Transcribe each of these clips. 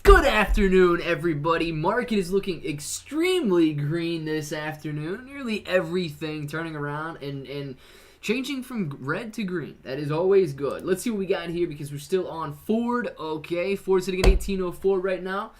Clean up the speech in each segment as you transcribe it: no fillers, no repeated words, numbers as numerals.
Good afternoon, everybody. Market is looking extremely green this afternoon. Nearly everything turning around and changing from red to green. That is always good. Let's see what we got here because we're still on Ford. Okay, Ford sitting at 1804 right now.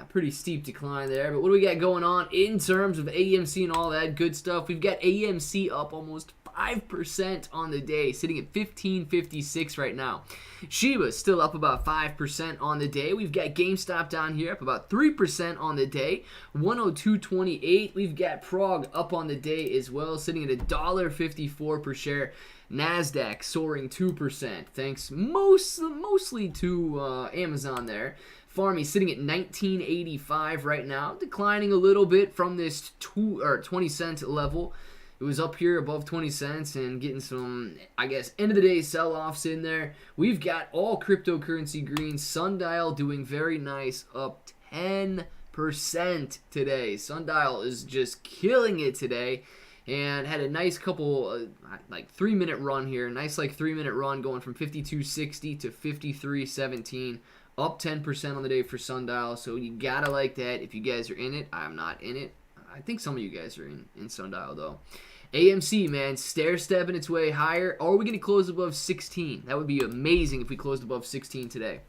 Pretty steep decline there. But what do we got going on in terms of AMC and all that good stuff? We've got AMC up almost 5% on the day, sitting at 1556 right now. Shiba still up about 5% on the day. We've got GameStop down here up about 3% on the day, 102.28. We've got Prog up on the day as well, sitting at $1.54 per share. Nasdaq soaring 2%, thanks mostly to Amazon there. Farmy sitting at 19.85 right now, declining a little bit from this 20 cent level. It was up here above 20 cents and getting some, I guess, end of the day sell-offs in there. We've got all cryptocurrency green. Sundial doing very nice, up 10% today. Sundial is just killing it today and had a nice couple, 3-minute run here. Nice 3-minute run going from 52.60 to 53.17. Up 10% on the day for Sundial, so you gotta like that. If you guys are in it, I'm not in it. I think some of you guys are in Sundial, though. AMC, man, stair-stepping its way higher. Are we going to close above 16? That would be amazing if we closed above 16 today.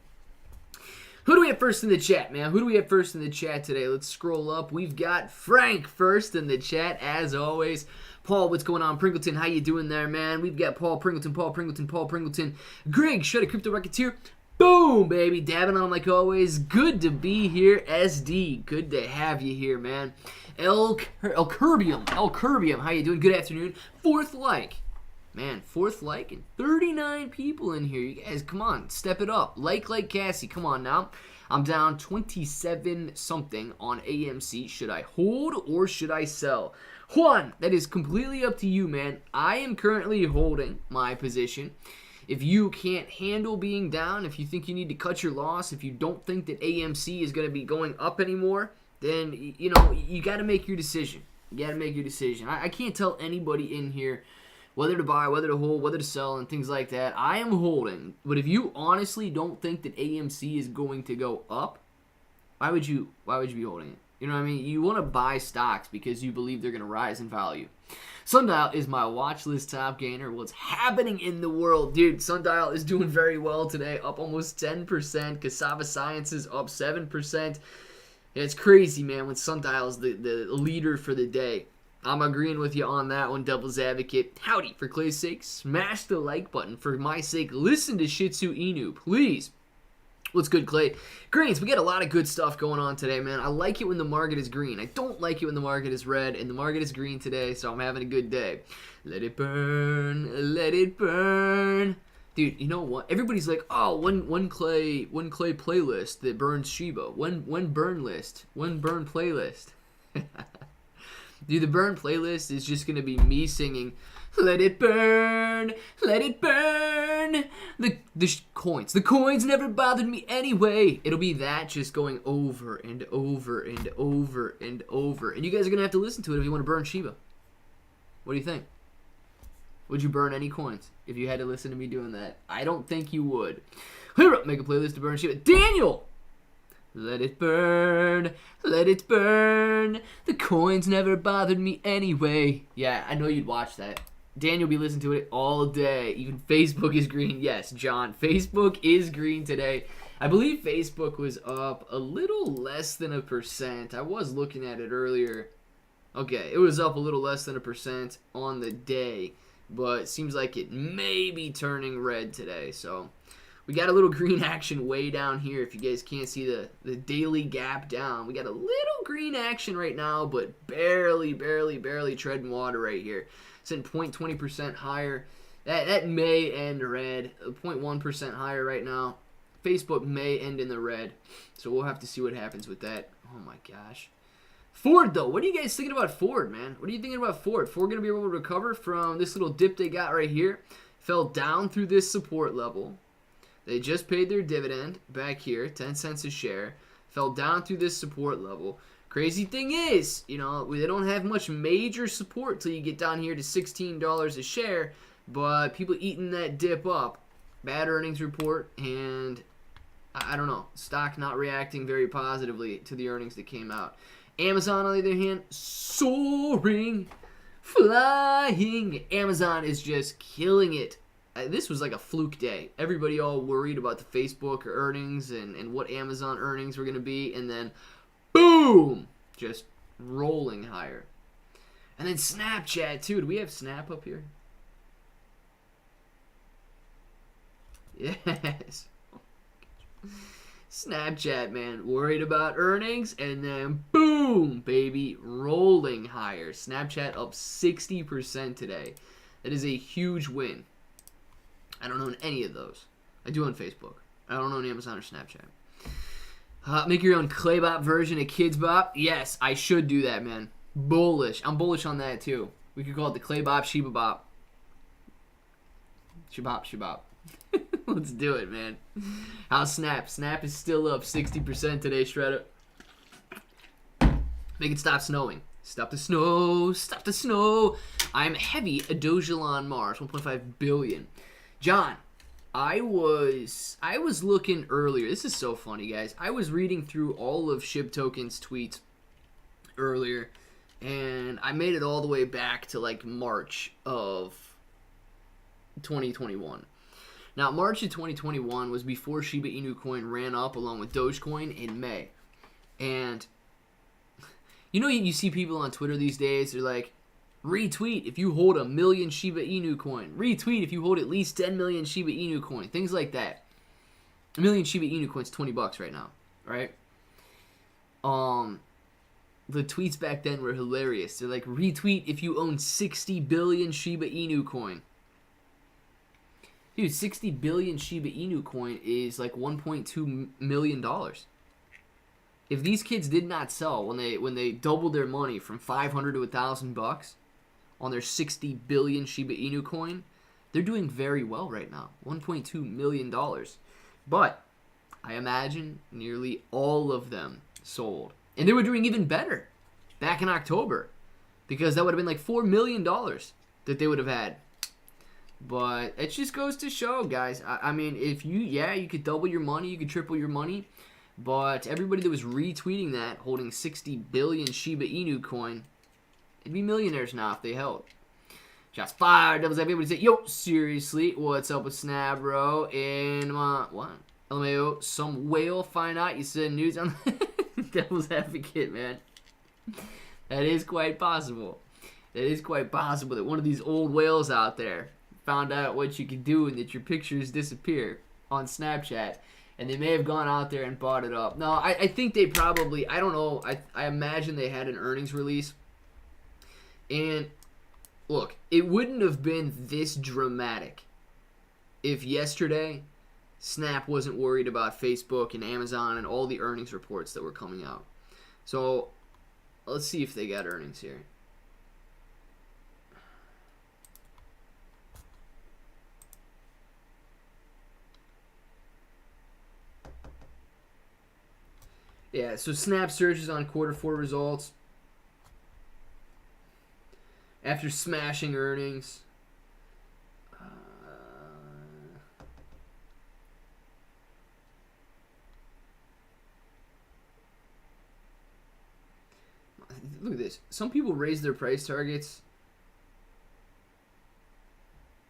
Who do we have first in the chat, man? Who do we have first in the chat today? Let's scroll up. We've got Frank first in the chat, as always. Paul, what's going on? Pringleton, how you doing there, man? We've got Paul Pringleton. Greg, Shredded Crypto Rocketeer. Boom, baby. Dabbing on like always. Good to be here, SD. Good to have you here, man. El Curbium, how you doing? Good afternoon. Fourth like. Man, fourth like and 39 people in here. You guys, come on, step it up. Like Cassie, come on now. I'm down 27-something on AMC. Should I hold or should I sell? Juan, that is completely up to you, man. I am currently holding my position. If you can't handle being down, if you think you need to cut your loss, if you don't think that AMC is going to be going up anymore, then, you know, you got to make your decision. I can't tell anybody in here whether to buy, whether to hold, whether to sell, and things like that. I am holding. But if you honestly don't think that AMC is going to go up, why would you be holding it? You know what I mean? You want to buy stocks because you believe they're going to rise in value. Sundial is my watch list top gainer. What's happening in the world? Dude, Sundial is doing very well today, up almost 10%. Cassava Sciences up 7%. It's crazy, man, when Sundial is the leader for the day. I'm agreeing with you on that one, Devil's Advocate. Howdy, for Clay's sake, smash the like button. For my sake, listen to Shiba Inu, please. What's good, Clay? Greens, we got a lot of good stuff going on today, man. I like it when the market is green. I don't like it when the market is red, and the market is green today, so I'm having a good day. Let it burn, let it burn. Dude, you know what? Everybody's like, oh, one clay playlist that burns Shiba. One burn playlist. Dude, the burn playlist is just going to be me singing, let it burn, let it burn. The coins never bothered me anyway. It'll be that just going over and over and over and over. And you guys are going to have to listen to it if you want to burn Shiba. What do you think? Would you burn any coins if you had to listen to me doing that? I don't think you would. Make a playlist to burn Shiba. Daniel! Let it burn, let it burn. The coins never bothered me anyway. Yeah, I know you'd watch that. Daniel be listening to it all day. Even Facebook is green. Yes, John, Facebook is green today. I believe Facebook was up a little less than 1%. I was looking at it earlier. Okay, it was up a little less than 1% on the day, but it seems like it may be turning red today. So we got a little green action way down here. If you guys can't see the daily gap down, we got a little green action right now, but barely treading water right here. It's in 0.20% higher. That may end red. 0.1% higher right now. Facebook may end in the red, so we'll have to see what happens with that. Oh my gosh. Ford, though. What are you guys thinking about Ford, man? What are you thinking about Ford? Ford going to be able to recover from this little dip they got right here? Fell down through this support level. They just paid their dividend back here, 10 cents a share. Fell down through this support level. Crazy thing is, you know, they don't have much major support till you get down here to $16 a share, but people eating that dip up. Bad earnings report, and I don't know. Stock not reacting very positively to the earnings that came out. Amazon, on the other hand, soaring, flying. Amazon is just killing it. This was like a fluke day. Everybody all worried about the Facebook earnings and what Amazon earnings were going to be. And then, boom, just rolling higher. And then Snapchat, too. Do we have Snap up here? Yes. Snapchat, man, worried about earnings, and then boom, baby, rolling higher. Snapchat up 60% today. That is a huge win. I don't own any of those. I do on Facebook. I don't own Amazon or Snapchat. Make your own Clay Bop version of Kids Bop. Yes, I should do that, man. Bullish. I'm bullish on that, too. We could call it the Clay Bop, Shiba Bop. Shibop, Shibop. Let's do it, man. How's Snap? Snap is still up 60% today, Shredder. Make it stop snowing. Stop the snow. Stop the snow. I'm heavy. A Dogelon Mars. 1.5 billion. John, I was looking earlier. This is so funny, guys. I was reading through all of Shib Token's tweets earlier, and I made it all the way back to like March of 2021. Now, March of 2021 was before Shiba Inu coin ran up along with Dogecoin in May. And, you know, you see people on Twitter these days, they're like, retweet if you hold 1 million Shiba Inu coin. Retweet if you hold at least 10 million Shiba Inu coin. Things like that. 1 million Shiba Inu coins, $20 right now, right? The tweets back then were hilarious. They're like, retweet if you own 60 billion Shiba Inu coin. Dude, 60 billion Shiba Inu coin is like $1.2 million. If these kids did not sell when they doubled their money from 500 to $1,000 on their 60 billion Shiba Inu coin, they're doing very well right now. $1.2 million. But I imagine nearly all of them sold. And they were doing even better back in October, because that would have been like $4 million that they would have had. But it just goes to show, guys. I mean, if you could double your money, you could triple your money. But everybody that was retweeting that, holding 60 billion Shiba Inu coin, they'd be millionaires now if they held. Shots fired. Devil's everybody say, yo, seriously, what's up with Snap, bro? And what? LMAO, some whale find out you said news on Devil's Advocate, man. That is quite possible. That is quite possible that one of these old whales out there found out what you could do and that your pictures disappear on Snapchat, and they may have gone out there and bought it up. No, I think they probably, I don't know, I imagine they had an earnings release. And look, it wouldn't have been this dramatic if yesterday Snap wasn't worried about Facebook and Amazon and all the earnings reports that were coming out. So let's see if they got earnings here. Yeah, so Snap surges on Q4 results after smashing earnings. Look at this. Some people raise their price targets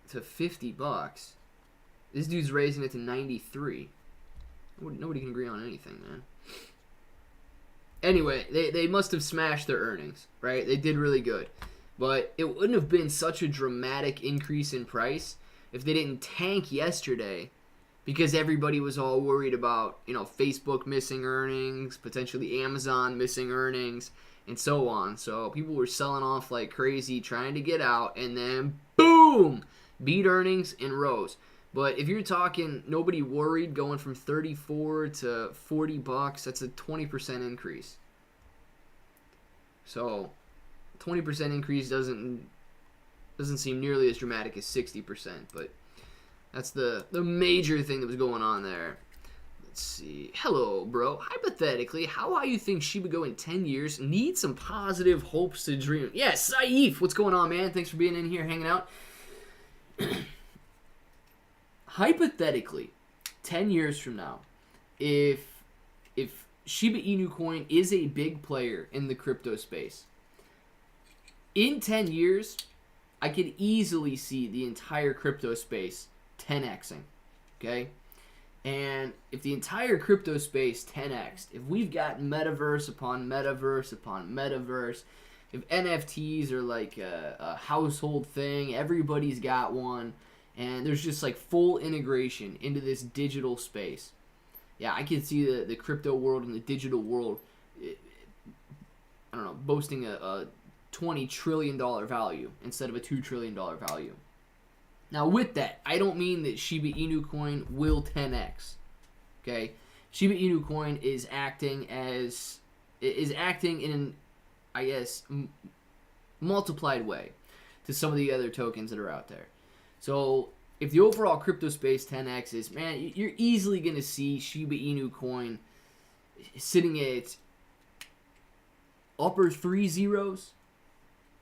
to $50. This dude's raising it to 93. Nobody can agree on anything, man. Anyway, they must have smashed their earnings, right? They did really good. But it wouldn't have been such a dramatic increase in price if they didn't tank yesterday, because everybody was all worried about, Facebook missing earnings, potentially Amazon missing earnings, and so on. So people were selling off like crazy, trying to get out, and then boom, beat earnings and rose. But if you're talking nobody worried going from 34 to $40, that's a 20% increase. So 20% increase doesn't seem nearly as dramatic as 60%, but that's the major thing that was going on there. Let's see. Hello, bro. Hypothetically, how high you think Shiba go in 10 years? Need some positive hopes to dream. Yeah, Saif, what's going on, man? Thanks for being in here, hanging out. Hypothetically, 10 years from now, if Shiba Inu coin is a big player in the crypto space, in 10 years, I could easily see the entire crypto space 10xing, okay? And if the entire crypto space 10xed, if we've got metaverse upon metaverse upon metaverse, if NFTs are like a household thing, everybody's got one, and there's just like full integration into this digital space. Yeah, I can see the crypto world and the digital world, I don't know, boasting a $20 trillion value instead of a $2 trillion value. Now, with that, I don't mean that Shiba Inu coin will 10x. Okay, Shiba Inu coin is acting in an, I guess, multiplied way to some of the other tokens that are out there. So, if the overall crypto space 10x is, man, you're easily going to see Shiba Inu coin sitting at upper 3 zeros,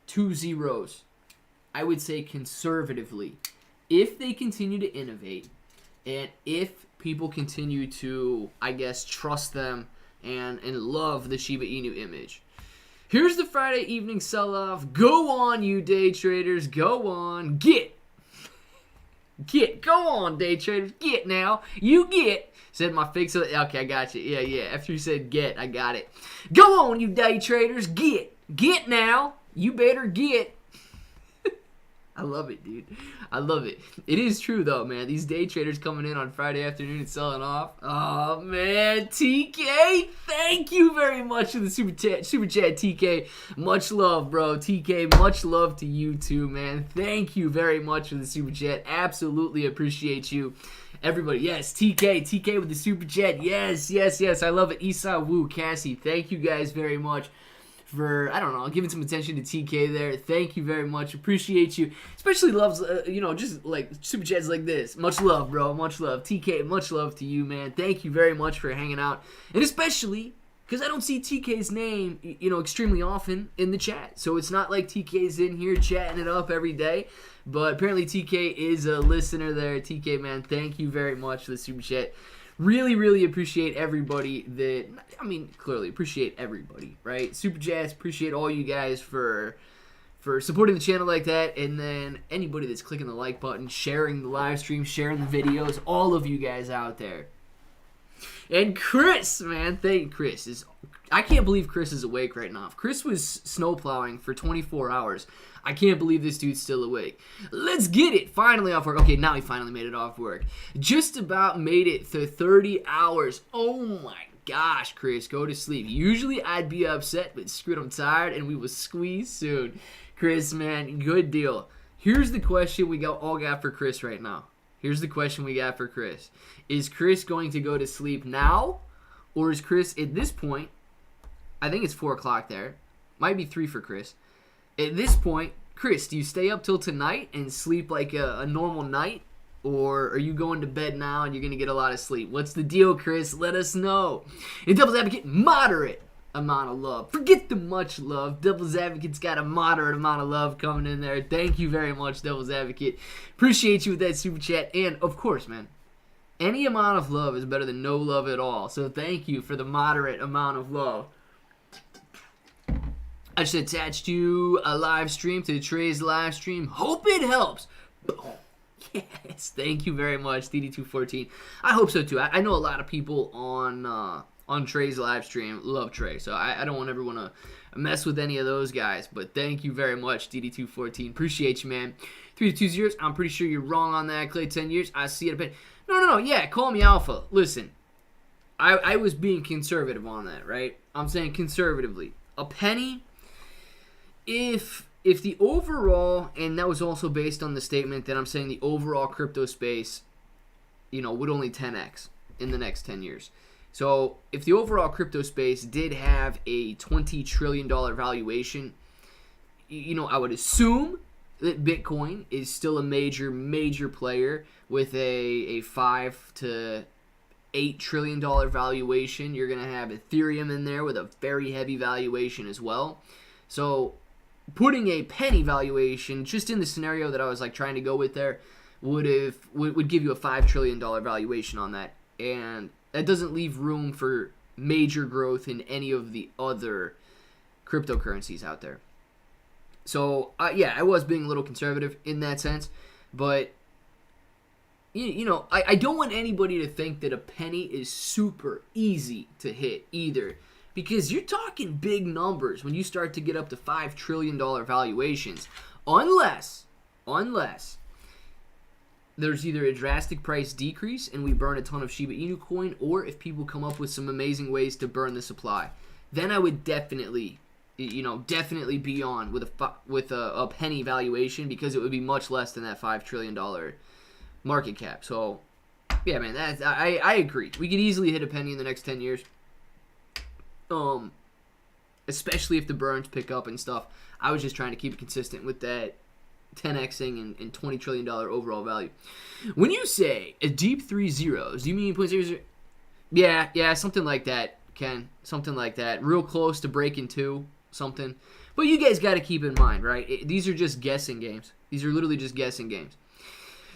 2 zeros. I would say conservatively, if they continue to innovate and if people continue to, I guess, trust them and love the Shiba Inu image. Here's the Friday evening sell-off. Go on, you day traders. Go on. Get. Go on, day traders. Get now. You get. Said my fix. Okay, I got you. Yeah. After you said get, I got it. Go on, you day traders. Get. Get now. You better get. I love it, dude. I love it. It is true, though, man. These day traders coming in on Friday afternoon and selling off. Oh, man. TK, thank you very much for the super chat, TK. Much love, bro. TK, much love to you, too, man. Thank you very much for the super chat. Absolutely appreciate you. Everybody, yes, TK with the super chat. Yes. I love it. Isa Wu, Cassie, thank you guys very much for, I don't know, giving some attention to TK there. Thank you very much. Appreciate you. Especially loves, just like super chats like this. Much love, bro. Much love. TK, much love to you, man. Thank you very much for hanging out. And especially because I don't see TK's name, extremely often in the chat. So it's not like TK's in here chatting it up every day. But apparently TK is a listener there. TK, man, thank you very much for the super chat. Really appreciate everybody that, clearly appreciate everybody, right? Super chats, appreciate all you guys for supporting the channel like that, and then anybody that's clicking the like button, sharing the live stream, sharing the videos, all of you guys out there. And Chris, man, Chris. I can't believe Chris is awake right now. If Chris was snowplowing for 24 hours, I can't believe this dude's still awake. Let's get it. Finally off work. Okay, now he finally made it off work. Just about made it through 30 hours. Oh my gosh, Chris, go to sleep. Usually I'd be upset, but screw it, I'm tired, and we will squeeze soon. Chris, man, good deal. Here's the question we all got for Chris right now. Is Chris going to go to sleep now? Or is Chris, at this point, I think it's 4 o'clock there. Might be 3 for Chris. At this point, Chris, do you stay up till tonight and sleep like a normal night? Or are you going to bed now and you're going to get a lot of sleep? What's the deal, Chris? Let us know. And Devil's Advocate, moderate amount of love. Forget the much love. Devil's Advocate's got a moderate amount of love coming in there. Thank you very much, Devil's Advocate. Appreciate you with that super chat. And, of course, man, any amount of love is better than no love at all. So thank you for the moderate amount of love. I just attached you a live stream to Trey's live stream. Hope it helps. Yes, thank you very much, DD214. I hope so too. I know a lot of people on Trey's live stream love Trey, so I don't want everyone to mess with any of those guys. But thank you very much, DD214. Appreciate you, man. 3 to 2 zeros. I'm pretty sure you're wrong on that. Clay, 10 years. I see it a bit. No. Yeah, call me alpha. Listen, I was being conservative on that, right? I'm saying conservatively. A penny. If the overall, and that was also based on the statement that I'm saying the overall crypto space, would only 10x in the next 10 years. So if the overall crypto space did have a $20 trillion valuation, I would assume that Bitcoin is still a major player with a $5 to $8 trillion valuation. You're going to have Ethereum in there with a very heavy valuation as well. So putting a penny valuation just in the scenario that I was like trying to go with there would give you a $5 trillion valuation on that. And That doesn't leave room for major growth in any of the other cryptocurrencies out there. So, yeah, I was being a little conservative in that sense. But, I don't want anybody to think that a penny is super easy to hit either. Because you're talking big numbers when you start to get up to $5 trillion valuations. Unless there's either a drastic price decrease and we burn a ton of Shiba Inu coin, or if people come up with some amazing ways to burn the supply. Then I would definitely be on with a penny valuation, because it would be much less than that $5 trillion market cap. So, yeah, man, I agree. We could easily hit a penny in the next 10 years. Especially if the burns pick up and stuff. I was just trying to keep it consistent with that 10xing and $20 trillion overall value. When you say a deep 3 zeros, do you mean 0.00? Yeah, something like that, Ken. Something like that. Real close to breaking 2, something. But you guys got to keep in mind, right? These are just guessing games. These are literally just guessing games.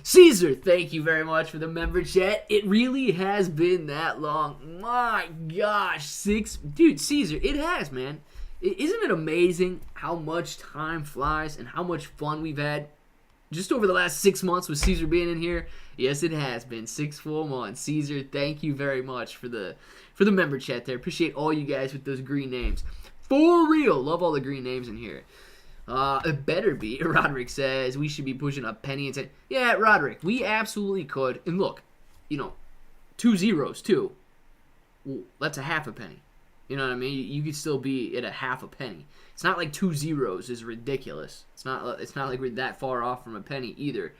Caesar, thank you very much for the member chat. It really has been that long. My gosh, Dude, Caesar, it has, man. Isn't it amazing how much time flies and how much fun we've had just over the last 6 months with Caesar being in here? Yes, it has been 6 full months. Caesar, thank you very much for the member chat there. Appreciate all you guys with those green names. For real, love all the green names in here. It better be. Roderick says we should be pushing a penny and 10. Yeah, Roderick, we absolutely could. And look, 2 zeros too. Well, that's a half a penny. You know what I mean? You could still be at a half a penny. It's not like 2 zeros is ridiculous. It's not like we're that far off from a penny either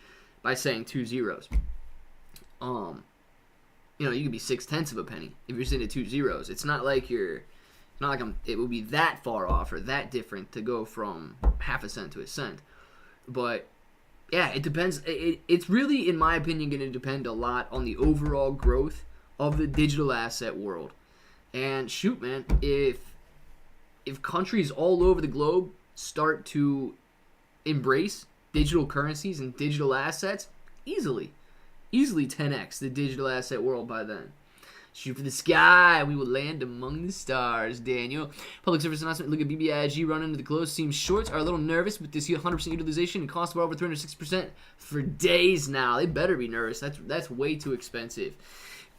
by saying 2 zeros. You could be 6/10 of a penny if you're sitting at 2 zeros. It's not like it would be that far off or that different to go from half a cent to a cent. But yeah, it depends. It's really, in my opinion, going to depend a lot on the overall growth of the digital asset world. And shoot, man, if countries all over the globe start to embrace digital currencies and digital assets, easily 10x the digital asset world by then. Shoot for the sky, we will land among the stars, Daniel. Public service announcement, look at BBIG run into the close. Seems shorts are a little nervous with this 100% utilization and cost of over 360% for days now. They better be nervous. That's way too expensive.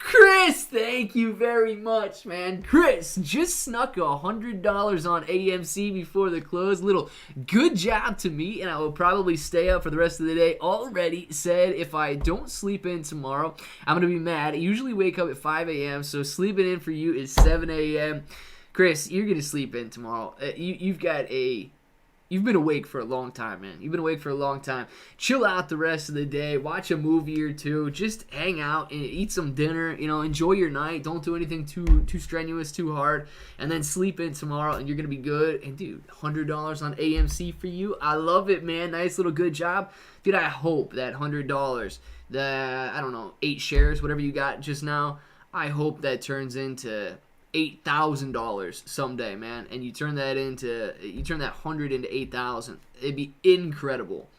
Chris, thank you very much, man. Chris just snuck $100 on AMC before the close. Little good job to me, and I will probably stay up for the rest of the day. Already said if I don't sleep in tomorrow, I'm going to be mad. I usually wake up at 5 a.m., so sleeping in for you is 7 a.m. Chris, you're going to sleep in tomorrow. You've been awake for a long time, man. You've been awake for a long time. Chill out the rest of the day. Watch a movie or two. Just hang out and eat some dinner. Enjoy your night. Don't do anything too strenuous, too hard. And then sleep in tomorrow, and you're going to be good. And, dude, $100 on AMC for you. I love it, man. Nice little good job. Dude, I hope that $100, the, 8 shares, whatever you got just now, I hope that turns into $8,000 someday, man, and you turn that 100 into 8,000. It'd be incredible.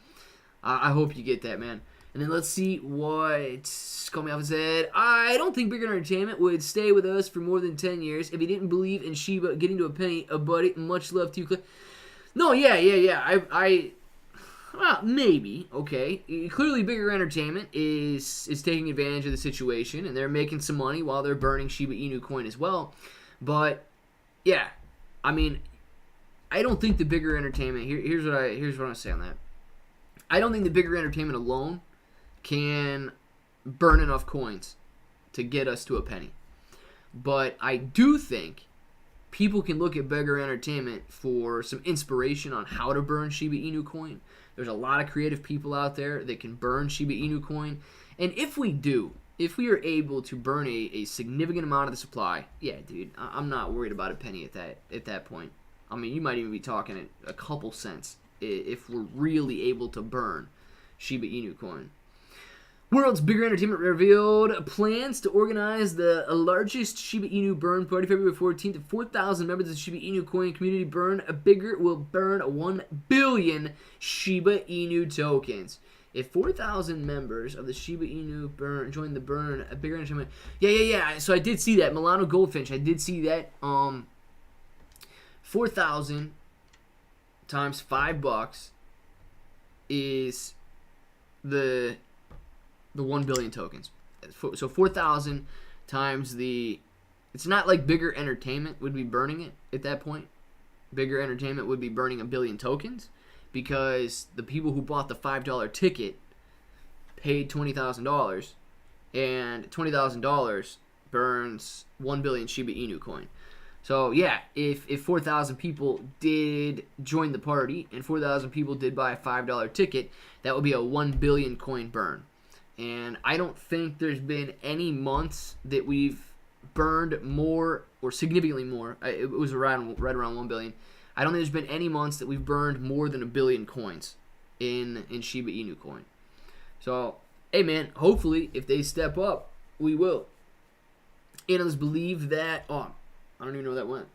I hope you get that, man. And then let's see what Coming Off said. I don't think Bigger Entertainment would stay with us for more than 10 years if he didn't believe in Shiba getting to a penny. Buddy, much love to you. No, yeah. Well, maybe, okay. Clearly, Bigger Entertainment is taking advantage of the situation, and they're making some money while they're burning Shiba Inu coin as well. But, yeah, I mean, I don't think the Bigger Entertainment, here's what I'm going to say on that. I don't think the Bigger Entertainment alone can burn enough coins to get us to a penny. But I do think people can look at Bigger Entertainment for some inspiration on how to burn Shiba Inu coin. There's a lot of creative people out there that can burn Shiba Inu coin. And if we are able to burn a significant amount of the supply, yeah, dude, I'm not worried about a penny at that point. I mean, you might even be talking a couple cents if we're really able to burn Shiba Inu coin. World's Bigger Entertainment revealed plans to organize the largest Shiba Inu burn party February 14th. 4,000 members of the Shiba Inu coin community burn. Bigger will burn 1 billion Shiba Inu tokens. If 4,000 members of the Shiba Inu join the burn, a bigger entertainment. Yeah. So I did see that. Milano Goldfinch, I did see that. 4,000 times $5 is the 1 billion tokens. So 4,000 times the... It's not like Bigger Entertainment would be burning it at that point. Bigger Entertainment would be burning 1 billion tokens because the people who bought the $5 ticket paid $20,000, and $20,000 burns 1 billion Shiba Inu coin. So yeah, if 4,000 people did join the party and 4,000 people did buy a $5 ticket, that would be a 1 billion coin burn. And I don't think there's been any months that we've burned more or significantly more. It was right around 1 billion. I don't think there's been any months that we've burned more than 1 billion coins in Shiba Inu coin. So, hey man, hopefully if they step up, we will. Analysts believe that... Oh, I don't even know where that went.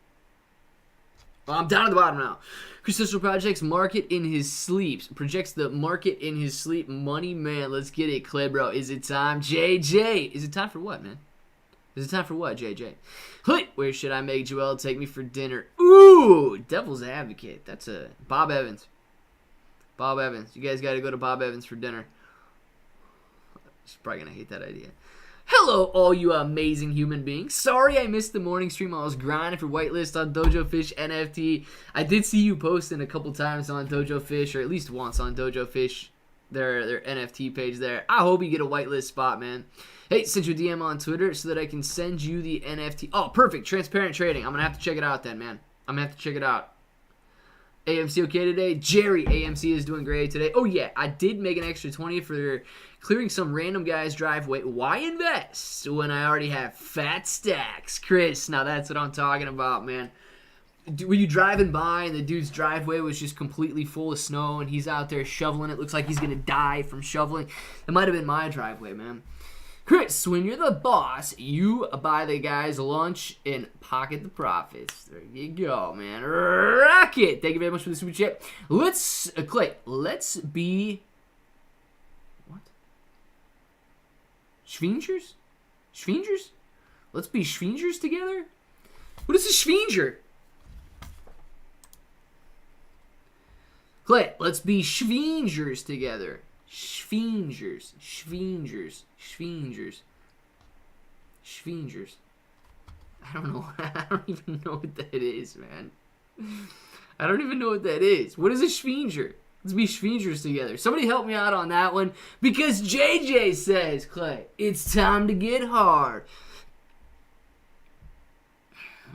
Well, I'm down at the bottom now. Chris Social projects market in his sleep. Projects the market in his sleep. Money man, let's get it, Klebro. Is it time? JJ. Is it time for what, man? Is it time for what, JJ? Hey, where should I make Joel take me for dinner? Ooh, Devil's Advocate. That's a Bob Evans. Bob Evans. You guys got to go to Bob Evans for dinner. She's probably going to hate that idea. Hello, all you amazing human beings. Sorry I missed the morning stream. I was grinding for whitelist on Dojo Fish NFT. I did see you posting a couple times on Dojo Fish, or at least once on Dojo Fish, their NFT page there. I hope you get a whitelist spot, man. Hey, send you a DM on Twitter so that I can send you the NFT. Oh, perfect. Transparent trading. I'm going to have to check it out then, man. I'm going to have to check it out. AMC okay today? Jerry, AMC is doing great today. Oh, yeah. I did make an extra 20 for clearing some random guy's driveway. Why invest when I already have fat stacks? Chris, now that's what I'm talking about, man. Were you driving by and the dude's driveway was just completely full of snow and he's out there shoveling it? Looks like he's going to die from shoveling. It might have been my driveway, man. Chris, when you're the boss, you buy the guys lunch and pocket the profits. There you go, man. Rock it. Thank you very much for the super chat. Let's, Clay, let's be, what? Schwingers? Schwingers? Let's be Schwingers together? What is a Schwinger? Clay, let's be Schwingers together. Schwingers. I don't know. I don't even know what that is, man. I don't even know what that is. What is a Schwinger? Let's be Schwingers together. Somebody help me out on that one. Because JJ says, Clay, it's time to get hard.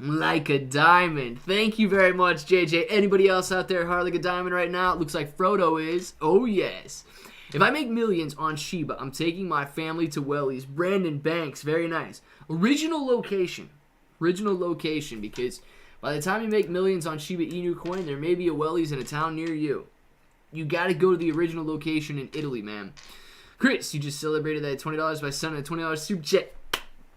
Like a diamond. Thank you very much, JJ. Anybody else out there hard like a diamond right now? It looks like Frodo is. Oh, yes. If I make millions on Shiba, I'm taking my family to Wellies. Brandon Banks, very nice. Original location, because by the time you make millions on Shiba Inu coin, there may be a Wellies in a town near you. You got to go to the original location in Italy, man. Chris, you just celebrated that $20 by sending a $20 super chat.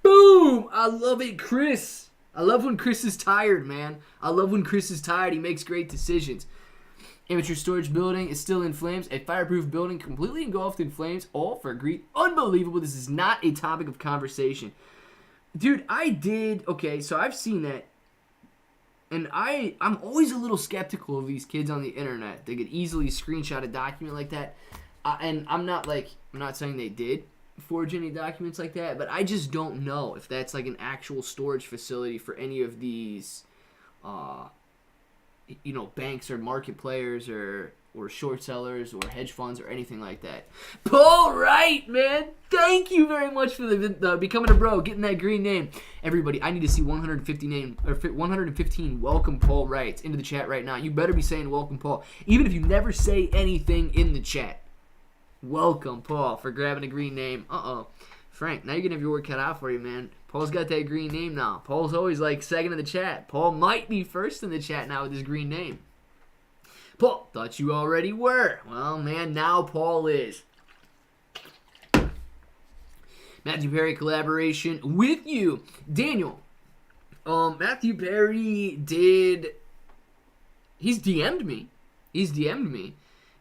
Boom! I love it, Chris. I love when Chris is tired, man. I love when Chris is tired. He makes great decisions. Amateur storage building is still in flames. A fireproof building completely engulfed in flames. All for greed. Unbelievable. This is not a topic of conversation. Dude, okay, so I've seen that. And I'm always a little skeptical of these kids on the internet. They could easily screenshot a document like that. And I'm not saying they did forge any documents like that, but I just don't know if that's like an actual storage facility for any of these banks or market players or short sellers or hedge funds or anything like that. Paul Wright, man, thank you very much for the becoming a bro, getting that green name. Everybody, I need to see 115 welcome Paul Wrights into the chat right now. You better be saying welcome Paul, even if you never say anything in the chat. Welcome Paul for grabbing a green name. Frank, now you're gonna have your work cut out for you, man. Paul's got that green name now. Paul's always like second in the chat. Paul might be first in the chat now with his green name. Paul, thought you already were. Well, man, now Paul is. Matthew Perry collaboration with you. Daniel, Matthew Perry he's DM'd me.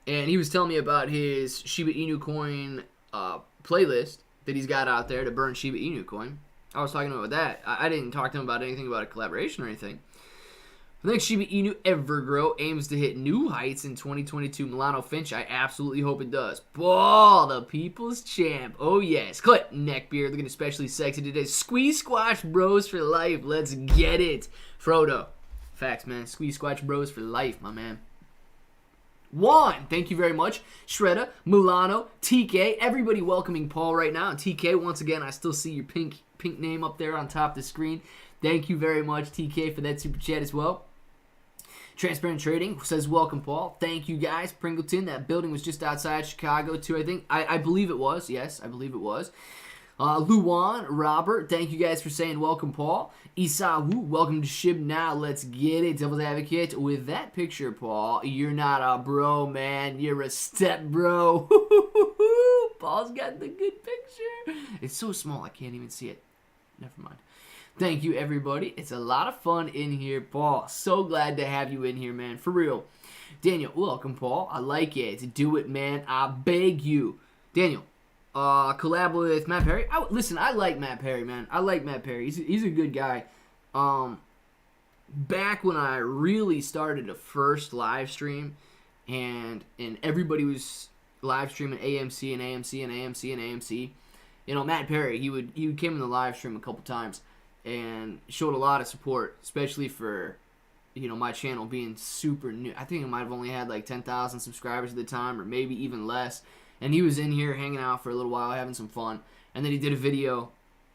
And he was telling me about his Shiba Inu coin playlist that he's got out there to burn Shiba Inu coin. I was talking about that. I didn't talk to him about anything about a collaboration or anything. I think Shiba Inu Evergrow aims to hit new heights in 2022. Milano Finch, I absolutely hope it does. Ball, the people's champ. Oh, yes. Clip, neckbeard, looking especially sexy today. Squeeze Squash Bros for life. Let's get it. Frodo. Facts, man. Squeeze Squash Bros for life, my man. Juan, thank you very much. Shredda, Milano, TK, everybody welcoming Paul right now. And TK, once again, I still see your pink name up there on top of the screen. Thank you very much, TK, for that super chat as well. Transparent Trading says, welcome, Paul. Thank you, guys. Pringleton, that building was just outside Chicago, too, I think. I believe it was. Yes, I believe it was. Luan, Robert, thank you guys for saying welcome, Paul. Isawu, welcome to Shib now. Let's get it. Devil's Advocate, with that picture, Paul, you're not a bro, man. You're a step bro. Paul's got the good picture. It's so small, I can't even see it. Never mind. Thank you, everybody. It's a lot of fun in here, Paul. So glad to have you in here, man. For real. Daniel, welcome, Paul. I like it. Do it, man. I beg you. Daniel, collab with Matt Perry. Listen, I like Matt Perry, man. I like Matt Perry. He's a good guy. Back when I really started a first live stream, and everybody was live streaming AMC and AMC and AMC and AMC. You know, Matt Perry, he came in the live stream a couple times and showed a lot of support, especially for, you know, my channel being super new. I think I might have only had like 10,000 subscribers at the time, or maybe even less. And he was in here hanging out for a little while, having some fun. And then he did a video,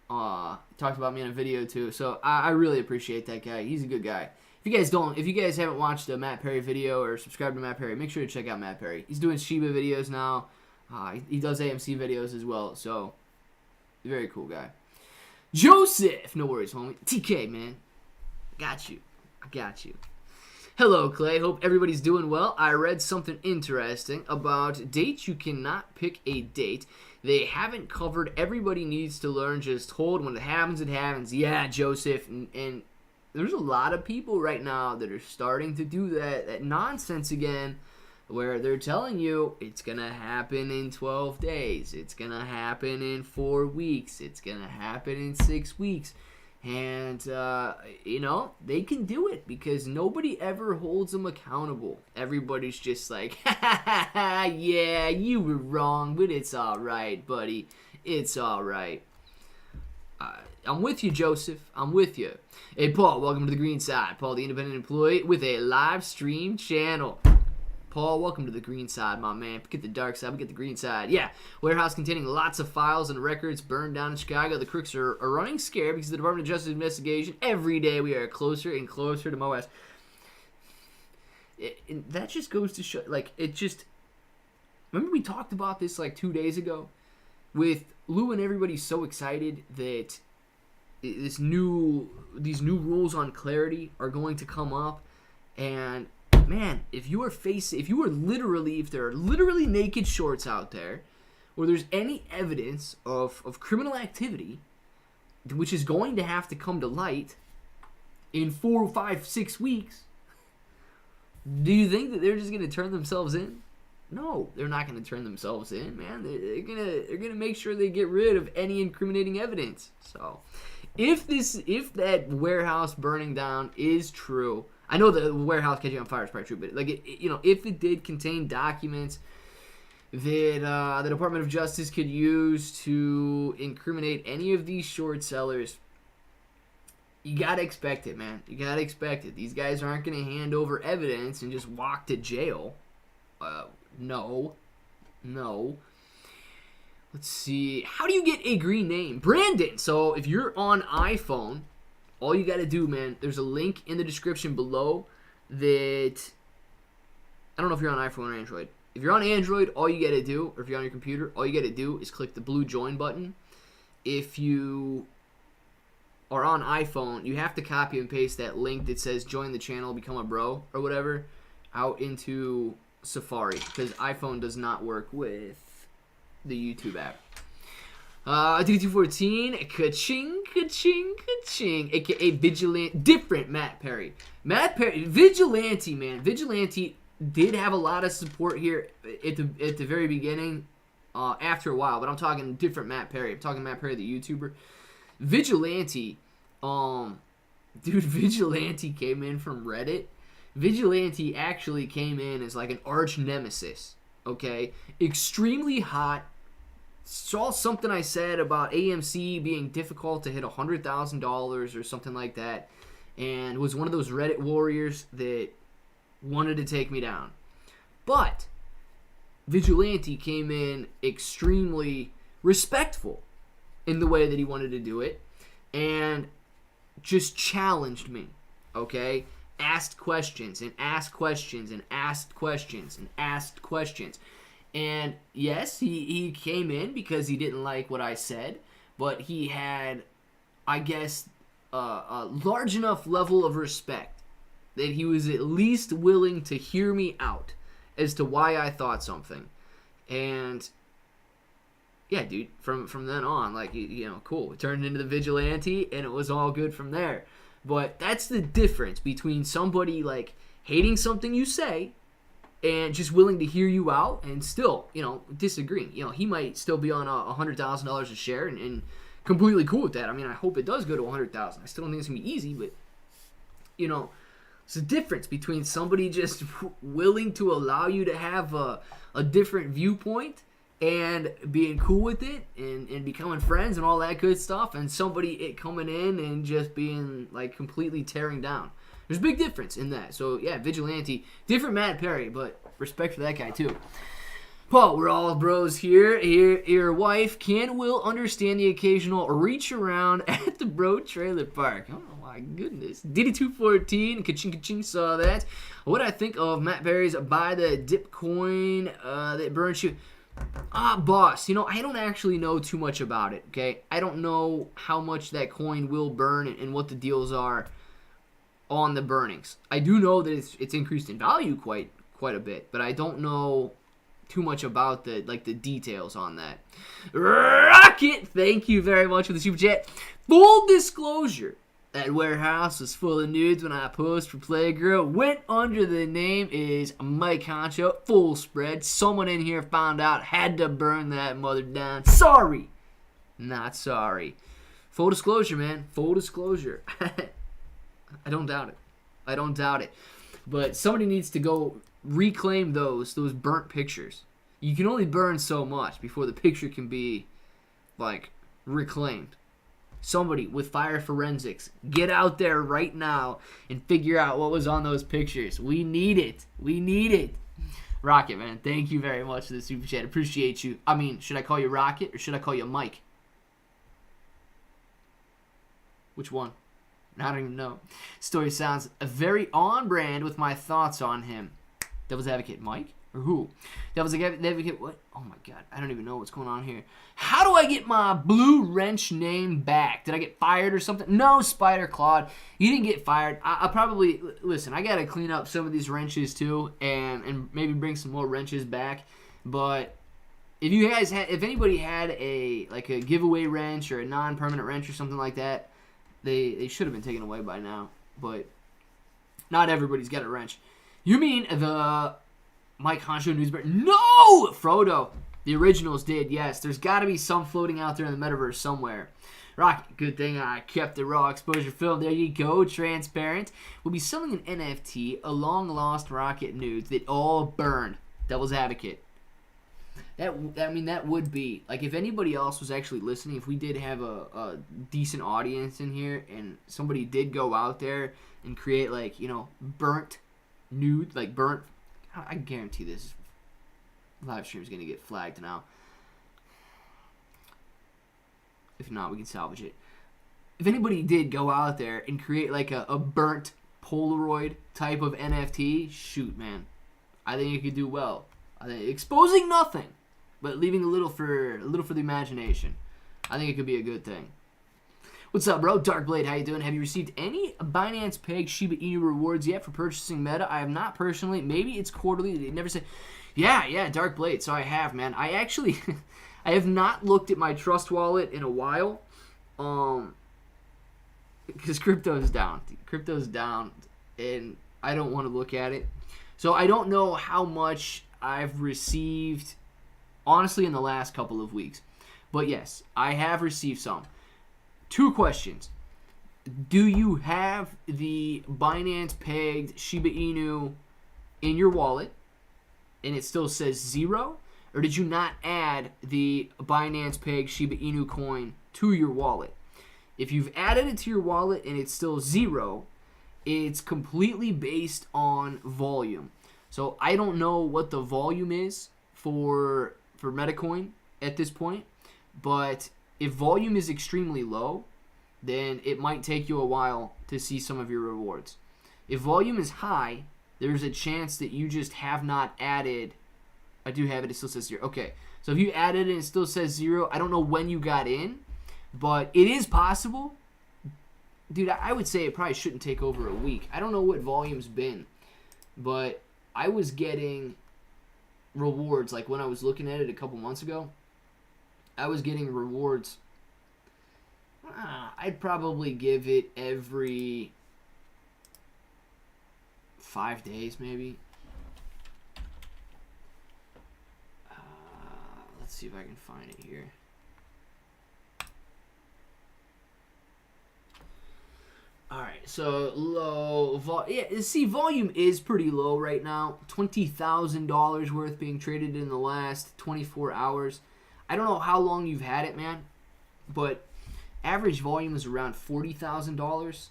talked about me in a video too. So I really appreciate that guy. He's a good guy. If you guys haven't watched a Matt Perry video or subscribed to Matt Perry, make sure to check out Matt Perry. He's doing Shiba videos now. He does AMC videos as well. So very cool guy. Joseph, no worries, homie. TK, man, got you. I got you. Hello, Clay. Hope everybody's doing well. I read something interesting about dates. You cannot pick a date. They haven't covered. Everybody needs to learn. Just told when it happens, it happens. Yeah, Joseph. And there's a lot of people right now that are starting to do that nonsense again, where they're telling you it's going to happen in 12 days. It's going to happen in 4 weeks. It's going to happen in 6 weeks. And, you know, they can do it because nobody ever holds them accountable. Everybody's just like, ha ha ha ha, yeah, you were wrong, but it's all right, buddy. It's all right. I'm with you, Joseph. I'm with you. Hey, Paul, welcome to the green side. Paul, the independent employee with a live stream channel. Paul, welcome to the green side, my man. Forget the dark side, we get the green side. Yeah, warehouse containing lots of files and records burned down in Chicago. The crooks are running scared because of the Department of Justice investigation. Every day we are closer and closer to MOS. That just goes to show, like, it just... Remember we talked about this like 2 days ago? With Lou and everybody so excited that these new rules on clarity are going to come up, and... Man, if there are literally naked shorts out there, or there's any evidence of criminal activity, which is going to have to come to light in 4, 5, 6 weeks, do you think that they're just going to turn themselves in? No, they're not going to turn themselves in, man. They're gonna make sure they get rid of any incriminating evidence. So, if that warehouse burning down is true. I know the warehouse catching on fire is probably true, but like if it did contain documents that the Department of Justice could use to incriminate any of these short sellers, you gotta expect it, man. You gotta expect it. These guys aren't gonna hand over evidence and just walk to jail. No. Let's see. How do you get a green name? Brandon. So if you're on iPhone, all you got to do, man, there's a link in the description below that... I don't know if you're on iPhone or Android. If you're on Android, all you got to do, or if you're on your computer, all you got to do is click the blue join button. If you are on iPhone, you have to copy and paste that link that says join the channel, become a bro, or whatever, out into Safari, because iPhone does not work with the YouTube app. DD214, ka-ching, aka Vigilante, different Matt Perry. Vigilante, man. Vigilante did have a lot of support here at the very beginning. After a while, but I'm talking different Matt Perry. I'm talking Matt Perry, the YouTuber. Vigilante, Vigilante came in from Reddit. Vigilante actually came in as like an arch nemesis. Okay, extremely hot. Saw something I said about AMC being difficult to hit $100,000 or something like that, and was one of those Reddit warriors that wanted to take me down. But Vigilante came in extremely respectful in the way that he wanted to do it and just challenged me, okay? Asked questions and asked questions and asked questions and asked questions. And yes, he came in because he didn't like what I said, but he had, I guess, a large enough level of respect that he was at least willing to hear me out as to why I thought something. And yeah, dude, from then on, like, cool. It turned into the Vigilante, and it was all good from there. But that's the difference between somebody, like, hating something you say and just willing to hear you out and still, disagreeing. He might still be on $100,000 a share and completely cool with that. I mean, I hope it does go to $100,000. I still don't think it's going to be easy, but, it's a difference between somebody just willing to allow you to have a different viewpoint and being cool with it and becoming friends and all that good stuff, and somebody coming in and just being like completely tearing down. There's a big difference in that. So yeah, Vigilante, different Matt Perry, but respect for that guy too. Paul, we're all bros here. Your wife will understand the occasional reach around at the bro trailer park. Oh my goodness. Diddy214, ka-ching, saw that. What I think of Matt Perry's buy the dip coin that burns you. Boss, I don't actually know too much about it, okay? I don't know how much that coin will burn and what the deals are on the burnings. I do know that it's increased in value quite a bit, but I don't know too much about the details on that. Rocket, thank you very much for the super chat. Full disclosure, that warehouse was full of nudes when I posed for Playgirl. Went under the name is Mike Honcho. Full spread. Someone in here found out, had to burn that mother down. Sorry. Not sorry. Full disclosure, man. Full disclosure. I don't doubt it. But somebody needs to go reclaim those burnt pictures. You can only burn so much before the picture can be, reclaimed. Somebody with fire forensics, get out there right now and figure out what was on those pictures. We need it. Rocket, man, thank you very much for the super chat. Appreciate you. I mean, should I call you Rocket or should I call you Mike? Which one? I don't even know. Story sounds very on brand with my thoughts on him. Devil's Advocate Mike? Or who? Devil's Advocate what? Oh my god, I don't even know what's going on here. How do I get my Blue Wrench name back? Did I get fired or something? No, Spider Claude. You didn't get fired. I'll probably... Listen, I gotta clean up some of these wrenches too and maybe bring some more wrenches back. But if you guys if anybody had a giveaway wrench or a non-permanent wrench or something like that, they should have been taken away by now. But not everybody's got a wrench. You mean the Mike Honcho Newsbear? No! Frodo. The originals did, yes. There's got to be some floating out there in the metaverse somewhere. Rocket, good thing I kept the raw exposure film. There you go, transparent. We'll be selling an NFT, a long-lost Rocket nudes that all burned. Devil's Advocate. That would be, if anybody else was actually listening, if we did have a decent audience in here, and somebody did go out there and create, burnt nude, burnt, I guarantee this live stream is going to get flagged now. If not, we can salvage it. If anybody did go out there and create a burnt Polaroid type of NFT, shoot, man, I think it could do well. I think exposing nothing, but leaving a little for the imagination. I think it could be a good thing. What's up, bro? Darkblade, how you doing? Have you received any Binance Peg Shiba Inu rewards yet for purchasing Meta? I have not personally. Maybe it's quarterly. They never said. Yeah, Darkblade. So I have, man. I actually, I have not looked at my Trust wallet in a while, because crypto's down. Crypto's down, and I don't want to look at it. So I don't know how much I've received, honestly, in the last couple of weeks. But yes, I have received some. 2 questions. Do you have the Binance pegged Shiba Inu in your wallet and it still says 0? Or did you not add the Binance pegged Shiba Inu coin to your wallet? If you've added it to your wallet and it's still 0, it's completely based on volume. So I don't know what the volume is for Metacoin at this point, but if volume is extremely low, then it might take you a while to see some of your rewards. If volume is high, there's a chance that you just have not added. I do have it. It still says 0. Okay. So if you added it and it still says 0, I don't know when you got in, but it is possible. Dude, I would say it probably shouldn't take over a week. I don't know what volume's been, but I was getting rewards. Like when I was looking at it a couple months ago, I was getting rewards. I'd probably give it every 5 days, maybe. Let's see if I can find it here. Alright, so low volume is pretty low right now. $20,000 worth being traded in the last 24 hours. I don't know how long you've had it, man, but average volume is around $40,000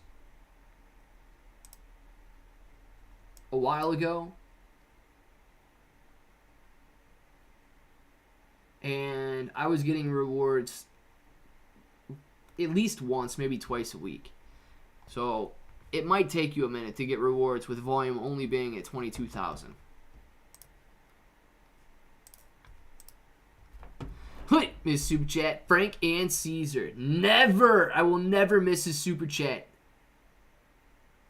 a while ago. And I was getting rewards at least once, maybe twice a week. So it might take you a minute to get rewards with volume only being at 22,000. Hey, Miss Super Chat, Frank and Caesar. Never! I will never miss his Super Chat.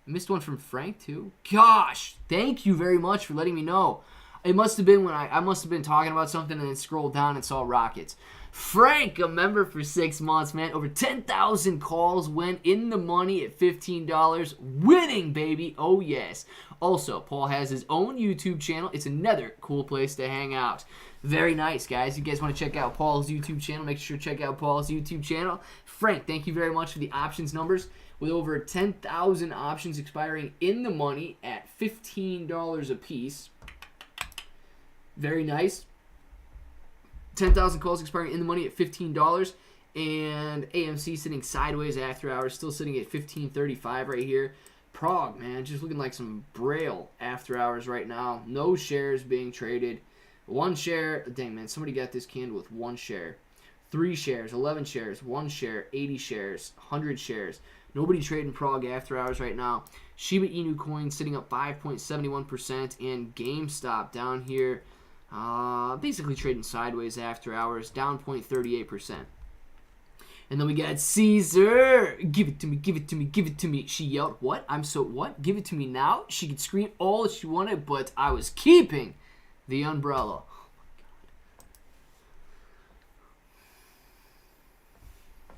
I missed one from Frank too? Gosh! Thank you very much for letting me know. It must have been when I must have been talking about something and then scrolled down and saw Rockets. Frank, a member for 6 months, man. Over 10,000 calls, went in the money at $15. Winning, baby. Oh, yes. Also, Paul has his own YouTube channel. It's another cool place to hang out. Very nice, guys. You guys want to check out Paul's YouTube channel, make sure to check out Paul's YouTube channel. Frank, thank you very much for the options numbers. With over 10,000 options expiring in the money at $15 a piece. Very nice. 10,000 calls expiring in the money at $15. And AMC sitting sideways after hours, still sitting at $15.35 right here. Prague, man, just looking like some braille after hours right now. No shares being traded. 1 share. Dang, man, somebody got this candle with 1 share. 3 shares, 11 shares, 1 share, 80 shares, 100 shares. Nobody trading Prague after hours right now. Shiba Inu coin sitting up 5.71%. And GameStop down here. Basically trading sideways after hours, down 0.38%. And then we got Caesar. Give it to me, give it to me, give it to me. She yelled, what? I'm so what? Give it to me now? She could scream all that she wanted, but I was keeping the umbrella. Oh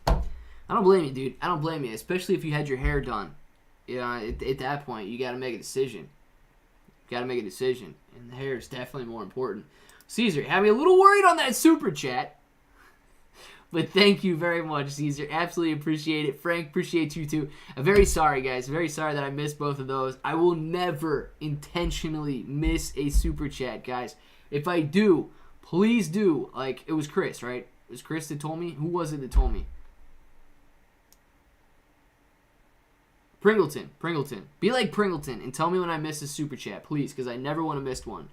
my God. I don't blame you, dude. I don't blame you, especially if you had your hair done. Yeah, at that point, you got to make a decision. Got to make a decision, and the hair is definitely more important. Caesar, had me a little worried on that super chat, but thank you very much, Caesar. Absolutely appreciate it. Frank, appreciate you too. I'm very sorry, guys. Very sorry that I missed both of those. I will never intentionally miss a super chat, guys. If I do, please do. Like, it was Chris, right? It was Chris that told me? Who was it that told me? Pringleton. Be like Pringleton and tell me when I miss a super chat, please, because I never want to miss one.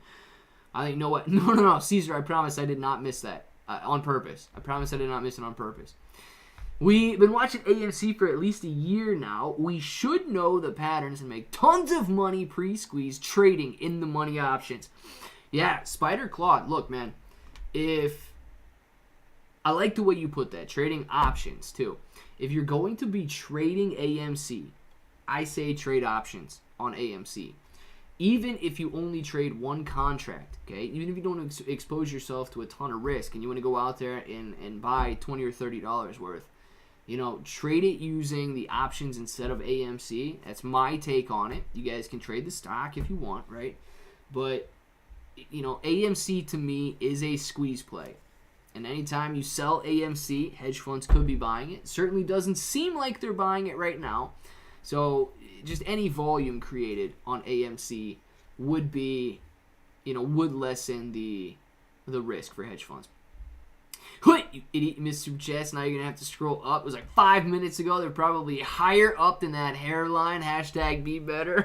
I think, you know what? No, Caesar, I promise I did not miss that on purpose. I promise I did not miss it on purpose. We've been watching AMC for at least a year now. We should know the patterns and make tons of money pre-squeeze trading in the money options. Yeah, Spider Claude, look, man, if I like the way you put that, trading options too. If you're going to be trading AMC, I say trade options on AMC. Even if you only trade 1 contract, okay? Even if you don't expose yourself to a ton of risk and you want to go out there and buy $20 or $30 worth, you know, trade it using the options instead of AMC. That's my take on it. You guys can trade the stock if you want, right? But, you know, AMC to me is a squeeze play. And anytime you sell AMC, hedge funds could be buying it. Certainly doesn't seem like they're buying it right now. So just any volume created on AMC would be, you know, would lessen the risk for hedge funds. You idiot, Mr. Chess. Now you're going to have to scroll up. It was like 5 minutes ago. They're probably higher up than that hairline. Hashtag be better.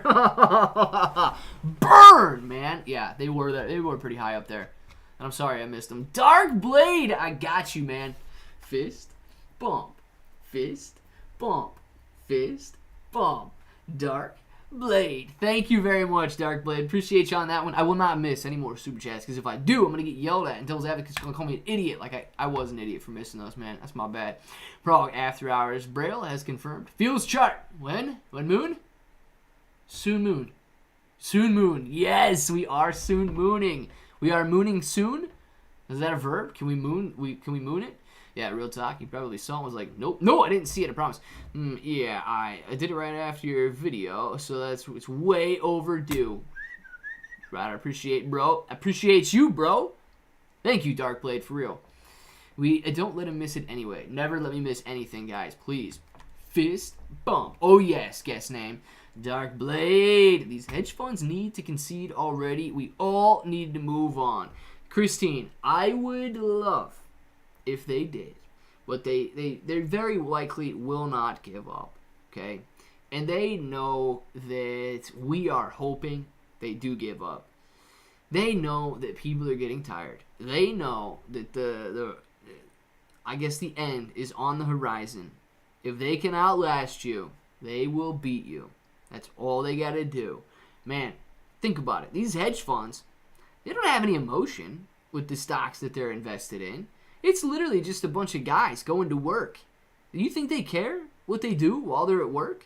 Burn, man. Yeah, they were there. They were pretty high up there. And I'm sorry I missed them. Dark Blade. I got you, man. Fist, bump. Fist, bump. Fist, bump. Dark Blade. Thank you very much, Dark Blade. Appreciate you on that one. I will not miss any more super chats, because if I do, I'm going to get yelled at, and Devil's Advocate's going to call me an idiot. Like I was an idiot for missing those, man. That's my bad. Prog After Hours. Braille has confirmed. Fuels chart. When? When moon? Soon moon. Soon moon. Yes, we are soon mooning. We are mooning soon? Is that a verb? Can we moon? Can we moon it? Yeah, real talk. You probably saw it and was like, nope. No, I didn't see it, I promise. Yeah, I did it right after your video, so it's way overdue. Right, I appreciate, bro. I appreciate you, bro. Thank you, Darkblade, for real. Don't let him miss it anyway. Never let me miss anything, guys, please. Fist bump. Oh, yes, guest name. Darkblade. These hedge funds need to concede already. We all need to move on. Christine, I would love if they did, but they very likely will not give up, okay? And they know that we are hoping they do give up. They know that people are getting tired. They know that I guess the end is on the horizon. If they can outlast you, they will beat you. That's all they got to do. Man, think about it. These hedge funds, they don't have any emotion with the stocks that they're invested in. It's literally just a bunch of guys going to work. Do you think they care what they do while they're at work?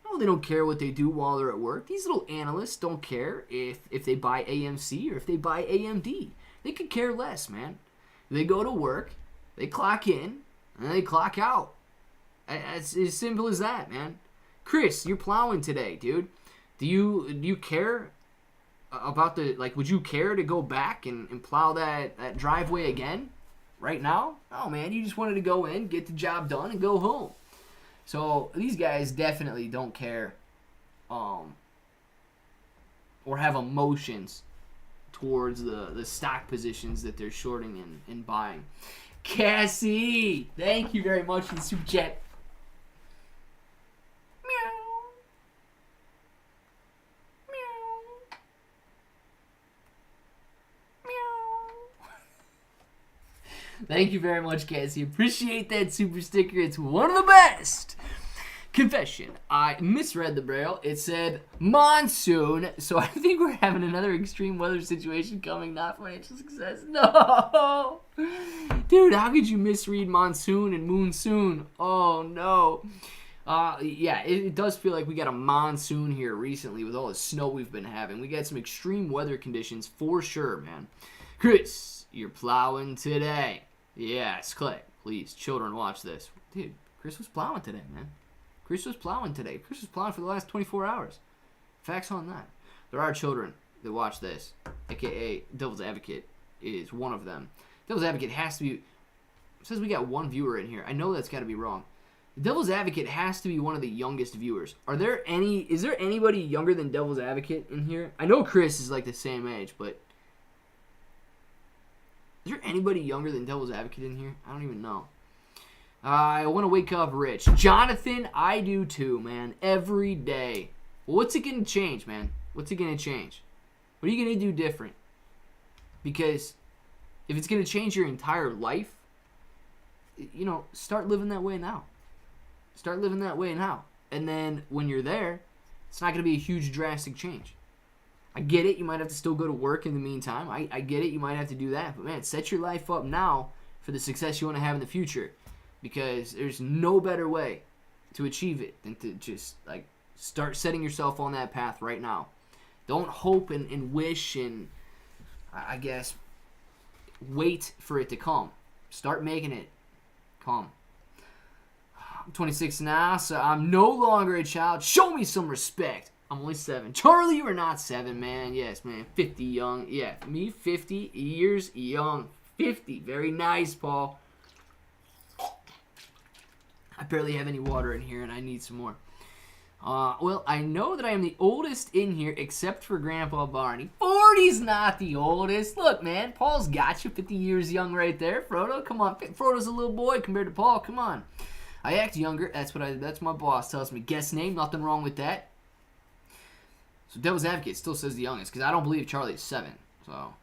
No, they don't care what they do while they're at work. These little analysts don't care if they buy AMC or if they buy AMD. They could care less, man. They go to work, they clock in, and they clock out. It's as simple as that, man. Chris, you're plowing today, dude. Do you care about would you care to go back and plow that driveway again? Right now? Oh, man, you just wanted to go in, get the job done, and go home. So these guys definitely don't care or have emotions towards the stock positions that they're shorting and buying. Cassie, thank you very much for the super chat. Thank you very much, Cassie. Appreciate that super sticker. It's one of the best. Confession. I misread the braille. It said monsoon. So I think we're having another extreme weather situation coming, not financial success. No. Dude, how could you misread monsoon and moonsoon? Oh, no. Yeah, it does feel like we got a monsoon here recently with all the snow we've been having. We got some extreme weather conditions for sure, man. Chris, you're plowing today. Yes, click. Please, children, watch this. Dude, Chris was plowing today, man. Chris was plowing today. Chris was plowing for the last 24 hours. Facts on that. There are children that watch this, a.k.a. Devil's Advocate is one of them. Devil's Advocate has to be... It says we got one viewer in here. I know that's got to be wrong. Devil's Advocate has to be one of the youngest viewers. Is there anybody younger than Devil's Advocate in here? I know Chris is like the same age, but... Is there anybody younger than Devil's Advocate in here? I don't even know. I want to wake up rich. Jonathan, I do too, man. Every day. Well, what's it going to change, man? What's it going to change? What are you going to do different? Because if it's going to change your entire life, you know, start living that way now. Start living that way now. And then when you're there, it's not going to be a huge drastic change. I get it. You might have to still go to work in the meantime. I get it. You might have to do that. But, man, set your life up now for the success you want to have in the future. Because there's no better way to achieve it than to just, like, start setting yourself on that path right now. Don't hope and wish and, I guess, wait for it to come. Start making it come. I'm 26 now, so I'm no longer a child. Show me some respect. I'm only 7. Charlie, you are not 7, man. Yes, man. 50 young. Yeah, me 50 years young. 50. Very nice, Paul. I barely have any water in here, and I need some more. Well, I know that I am the oldest in here, except for Grandpa Barney. 40's not the oldest. Look, man, Paul's got you. 50 years young right there. Frodo, come on. Frodo's a little boy compared to Paul. Come on. I act younger. That's my boss tells me. Guess name. Nothing wrong with that. So Devil's Advocate still says the youngest, because I don't believe Charlie is 7. So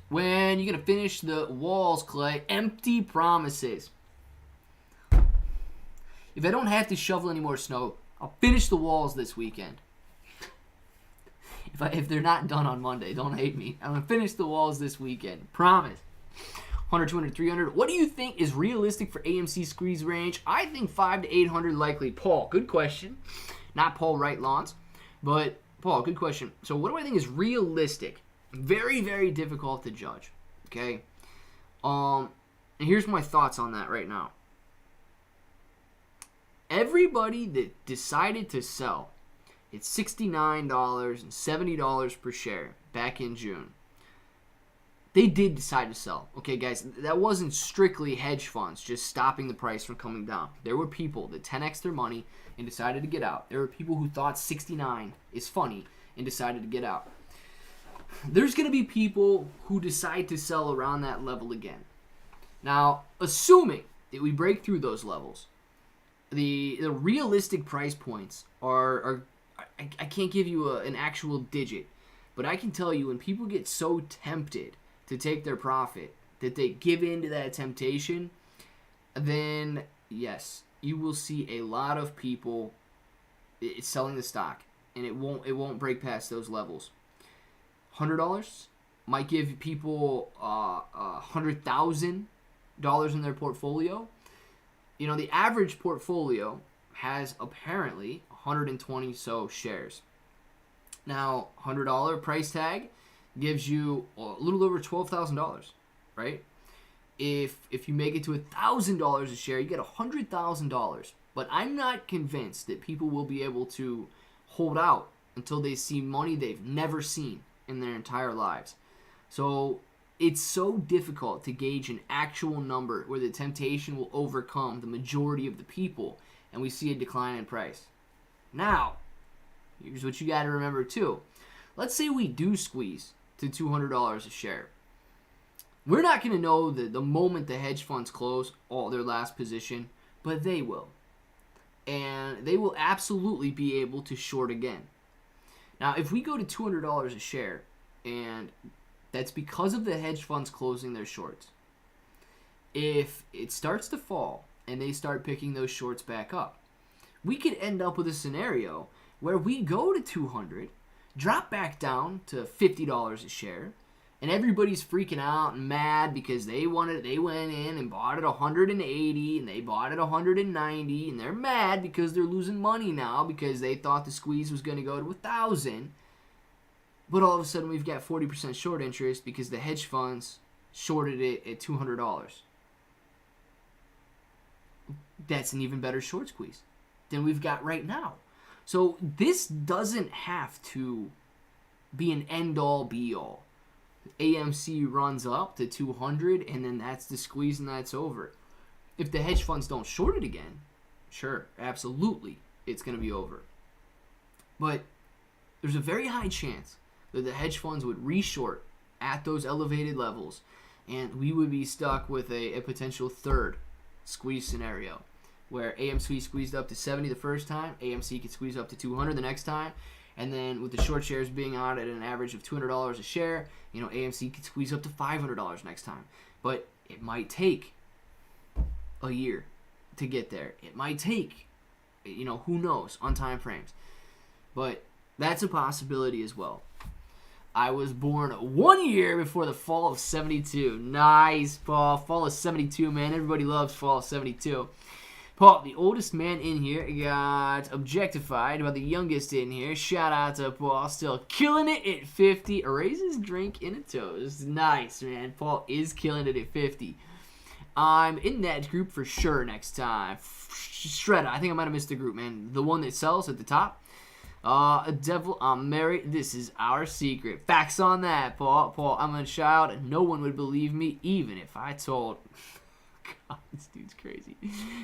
when you gonna finish the walls, Clay? Empty promises. If I don't have to shovel any more snow, I'll finish the walls this weekend. If they're not done on Monday, don't hate me. I'm gonna finish the walls this weekend. Promise. 100, 200, 300. What do you think is realistic for AMC Squeeze range? I think 5 to 800 likely. Paul, good question. Not Paul Wright Lawns, but Paul, good question. So what do I think is realistic? Very, very difficult to judge. Okay. And here's my thoughts on that right now. Everybody that decided to sell at $69 and $70 per share back in June, they did decide to sell. Okay, guys, that wasn't strictly hedge funds just stopping the price from coming down. There were people that 10x their money and decided to get out. There were people who thought 69 is funny and decided to get out. There's going to be people who decide to sell around that level again. Now, assuming that we break through those levels, the realistic price points are I can't give you an actual digit, but I can tell you when people get so tempted to take their profit that they give in to that temptation, then yes, you will see a lot of people selling the stock, and it won't break past those levels. $100 might give people $100,000 in their portfolio. You know, the average portfolio has apparently 120 so shares. Now, $100 price tag gives you a little over $12,000, right? If you make it to $1,000 a share, you get $100,000. But I'm not convinced that people will be able to hold out until they see money they've never seen in their entire lives. So it's so difficult to gauge an actual number where the temptation will overcome the majority of the people and we see a decline in price. Now, here's what you got to remember too. Let's say we do squeeze to $200 a share. We're not going to know the moment the hedge funds close all their last position, but they will. And they will absolutely be able to short again. Now, if we go to $200 a share, and that's because of the hedge funds closing their shorts. If it starts to fall and they start picking those shorts back up, we could end up with a scenario where we go to 200, drop back down to $50 a share, and everybody's freaking out and mad because they went in and bought it 180 and they bought it 190, and they're mad because they're losing money now because they thought the squeeze was going to go to 1,000. But all of a sudden we've got 40% short interest because the hedge funds shorted it at $200. That's an even better short squeeze than we've got right now. So this doesn't have to be an end-all, be-all. AMC runs up to 200, and then that's the squeeze, and that's over. If the hedge funds don't short it again, sure, absolutely, it's going to be over. But there's a very high chance that the hedge funds would reshort at those elevated levels, and we would be stuck with a potential third squeeze scenario, where AMC squeezed up to 70 the first time, AMC could squeeze up to 200 the next time, and then with the short shares being out at an average of $200 a share, AMC could squeeze up to $500 next time. But it might take a year to get there. It might take, who knows, on time frames. But that's a possibility as well. I was born 1 year before the fall of 72. Nice, Paul. Fall of 72, man. Everybody loves fall of 72. Paul, the oldest man in here, got objectified by the youngest in here. Shout out to Paul. Still killing it at 50. Raises drink in a toast. Nice, man. Paul is killing it at 50. I'm in that group for sure next time. Shredder. I think I might have missed the group, man. The one that sells at the top. Devil, I'm married. This is our secret. Facts on that, Paul. I'm a child, and no one would believe me, even if I told. God, this dude's crazy.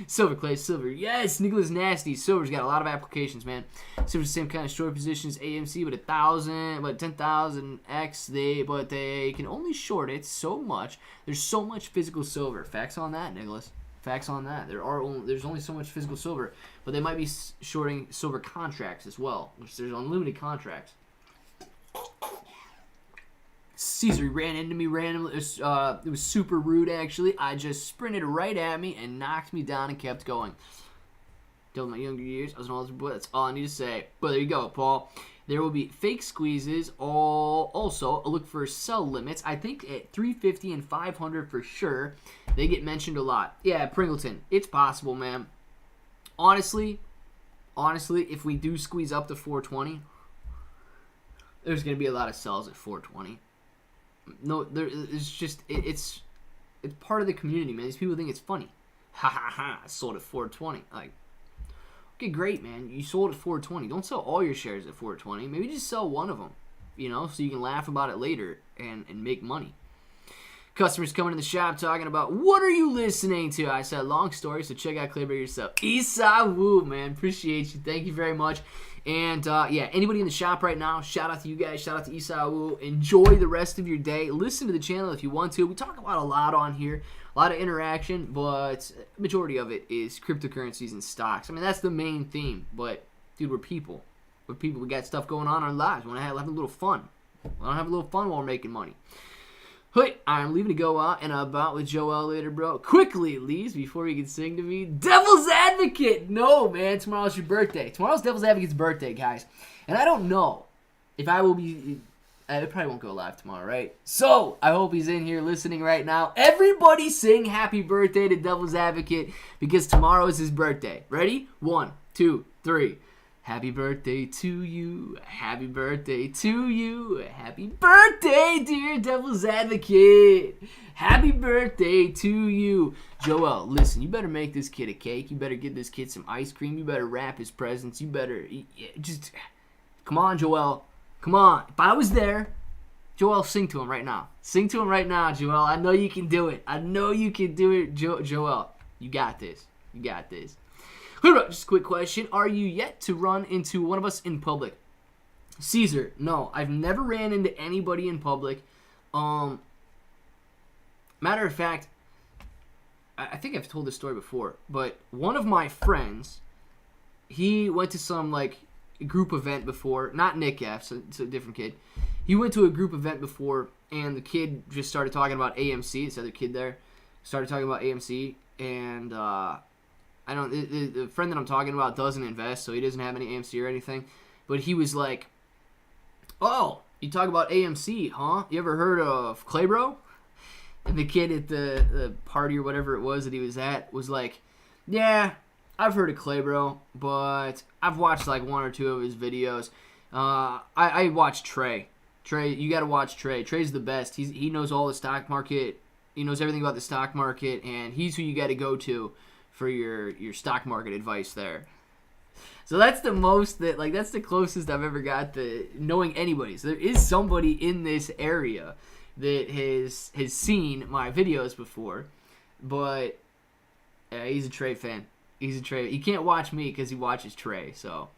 Silver, Clay, Silver. Yes, Nicholas Nasty. Silver's got a lot of applications, man. Silver's the same kind of short positions, AMC, but 10,000x. But they can only short it so much. There's so much physical silver. Facts on that, Nicholas. Facts on that. There's only so much physical silver, but they might be shorting silver contracts as well, which there's unlimited contracts. Caesar ran into me randomly. It was super rude, actually. I just sprinted right at me and knocked me down and kept going. During my younger years, I was an older boy. That's all I need to say. But there you go, Paul. There will be fake squeezes. Also, look for sell limits. I think at 350 and 500 for sure. They get mentioned a lot. Yeah, Pringleton. It's possible, man. Honestly, if we do squeeze up to 420, there's going to be a lot of sells at 420. No, it's part of the community, man. These people think it's funny. Ha ha ha! I sold at 420. Like, okay, great, man. You sold at 420. Don't sell all your shares at 420. Maybe just sell one of them, so you can laugh about it later and make money. Customers coming in the shop talking about, what are you listening to? I said, long story, so check out Clayberry yourself. Isa Woo, man. Appreciate you. Thank you very much. And, yeah, anybody in the shop right now, shout out to you guys. Shout out to Isa Woo. Enjoy the rest of your day. Listen to the channel if you want to. We talk about a lot on here. A lot of interaction, but majority of it is cryptocurrencies and stocks. I mean, that's the main theme. But, dude, we're people. We're people. We got stuff going on in our lives. We want to have a little fun. We want to have a little fun while we're making money. Hey, I'm leaving to go out and about with Joel later, bro. Quickly, leaves before you can sing to me. Devil's Advocate! No, man, tomorrow's your birthday. Tomorrow's Devil's Advocate's birthday, guys. And I don't know if I will be... I probably won't go live tomorrow, right? So, I hope he's in here listening right now. Everybody sing happy birthday to Devil's Advocate because tomorrow is his birthday. Ready? 1, 2, 3. Happy birthday to you. Happy birthday to you. Happy birthday, dear Devil's Advocate. Happy birthday to you. Joel, listen, you better make this kid a cake. You better get this kid some ice cream. You better wrap his presents. You better just... Come on, Joel. Come on. If I was there, Joel, sing to him right now. Sing to him right now, Joel. I know you can do it. I know you can do it, Joel. You got this. You got this. Just a quick question. Are you yet to run into one of us in public? Caesar, no. I've never ran into anybody in public. Matter of fact, I think I've told this story before, but one of my friends, he went to some, group event before. Not Nick F., so it's a different kid. He went to a group event before, and the kid just started talking about AMC. This other kid there started talking about AMC, and, the friend that I'm talking about doesn't invest, so he doesn't have any AMC or anything. But he was like, oh, you talk about AMC, huh? You ever heard of Claybro? And the kid at the party or whatever it was that he was at was like, yeah, I've heard of Claybro, but I've watched one or two of his videos. I watch Trey. Trey, you got to watch Trey. Trey's the best. He knows all the stock market. He knows everything about the stock market, and he's who you got to go to for your stock market advice there. So that's the most that's the closest I've ever got to knowing anybody. So there is somebody in this area that has seen my videos before, but he's a Trey fan. He's a Trey. He can't watch me because he watches Trey. So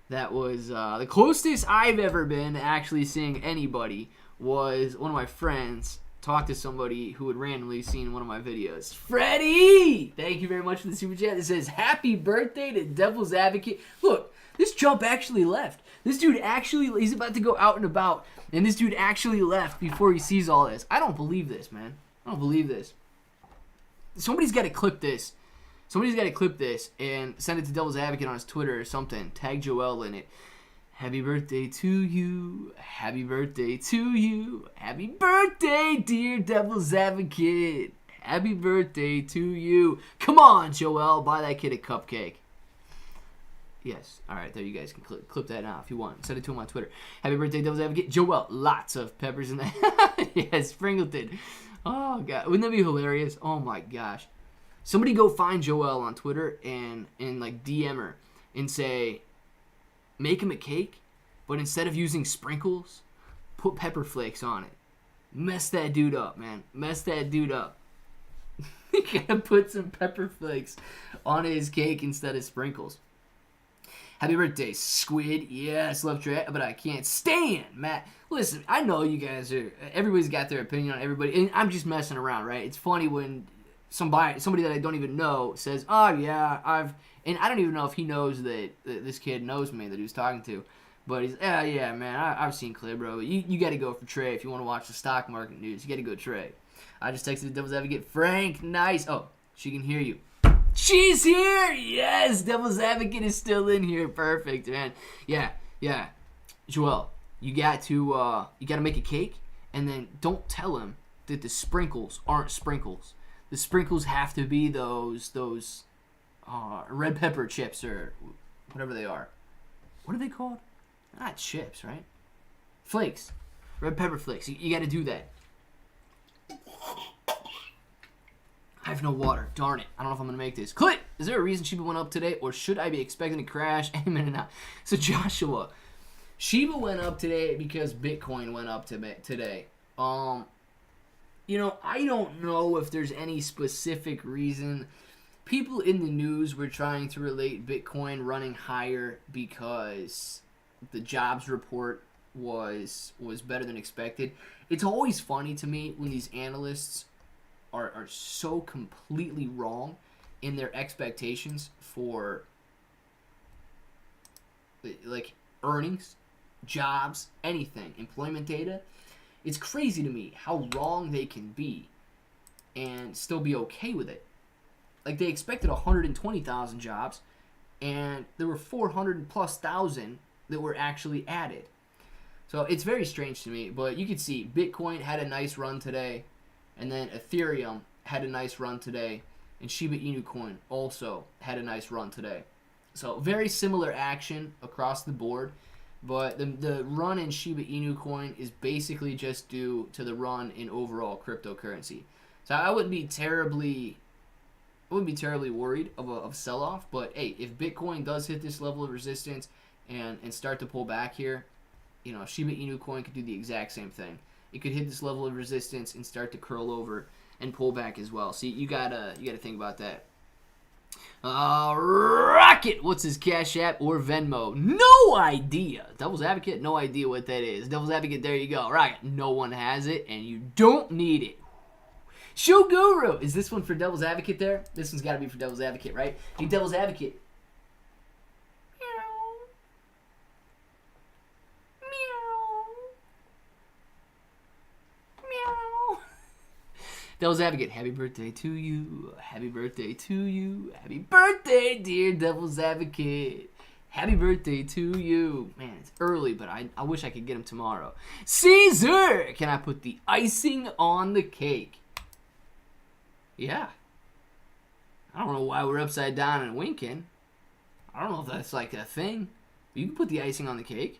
that was the closest I've ever been to actually seeing anybody was one of my friends talk to somebody who had randomly seen one of my videos. Freddie! Thank you very much for the super chat. It says, happy birthday to Devil's Advocate. Look, this chump actually left. This dude he's about to go out and about, and this dude actually left before he sees all this. I don't believe this, man. I don't believe this. Somebody's got to clip this. Somebody's got to clip this and send it to Devil's Advocate on his Twitter or something. Tag Joel in it. Happy birthday to you. Happy birthday to you. Happy birthday, dear Devil's Advocate. Happy birthday to you. Come on, Joel. Buy that kid a cupcake. Yes. All right. There you guys can clip that now if you want. Send it to him on Twitter. Happy birthday, Devil's Advocate. Joel. Lots of peppers in that. Yes, Springleton. Oh, God. Wouldn't that be hilarious? Oh, my gosh. Somebody go find Joel on Twitter and DM her and say, Make him a cake, but instead of using sprinkles, put pepper flakes on it. Mess that dude up, man. Mess that dude up. You gotta put some pepper flakes on his cake instead of sprinkles. Happy birthday, Squid. Yes, love Trey, but I can't stand Matt. Listen, I know you guys are. Everybody's got their opinion on everybody, and I'm just messing around, right? It's funny when somebody that I don't even know says, "Oh yeah, and I don't even know if he knows that this kid knows me that he was talking to, but he's, yeah, man, I've seen Clay, bro. You got to go for Trey if you want to watch the stock market news. You got to go Trey." I just texted the Devil's Advocate, Frank, nice. Oh, she can hear you. She's here! Yes! Devil's Advocate is still in here. Perfect, man. Yeah. Joel, you got to make a cake, and then don't tell him that the sprinkles aren't sprinkles. The sprinkles have to be those red pepper chips or whatever they are. What are they called? Not chips, right? Flakes. Red pepper flakes. You got to do that. I have no water. Darn it. I don't know if I'm going to make this. Clint, is there a reason Shiba went up today, or should I be expecting to crash any minute now? So, Joshua, Shiba went up today because Bitcoin went up today. I don't know if there's any specific reason. People in the news were trying to relate Bitcoin running higher because the jobs report was better than expected. It's always funny to me when these analysts are so completely wrong in their expectations for like earnings, jobs, anything, employment data. It's crazy to me how wrong they can be and still be okay with it. Like, they expected 120,000 jobs, and there were 400,000+ that were actually added. So it's very strange to me, but you can see Bitcoin had a nice run today, and then Ethereum had a nice run today, and Shiba Inu coin also had a nice run today. So very similar action across the board, but the run in Shiba Inu coin is basically just due to the run in overall cryptocurrency. So I wouldn't be terribly worried of a sell-off, but hey, if Bitcoin does hit this level of resistance and start to pull back here, Shiba Inu coin could do the exact same thing. It could hit this level of resistance and start to curl over and pull back as well. So you gotta think about that. Rocket, what's his Cash App or Venmo? No idea. Devil's Advocate, no idea what that is. Devil's Advocate, there you go. Rocket, no one has it, and you don't need it. Show Guru, is this one for Devil's Advocate there? This one's got to be for Devil's Advocate, right? Hey, Devil's Advocate. Devil's Advocate, happy birthday to you. Happy birthday to you. Happy birthday, dear Devil's Advocate. Happy birthday to you. Man, it's early, but I wish I could get him tomorrow. Caesar, can I put the icing on the cake? Yeah. I don't know why we're upside down and winking. I don't know if that's like a thing. But you can put the icing on the cake.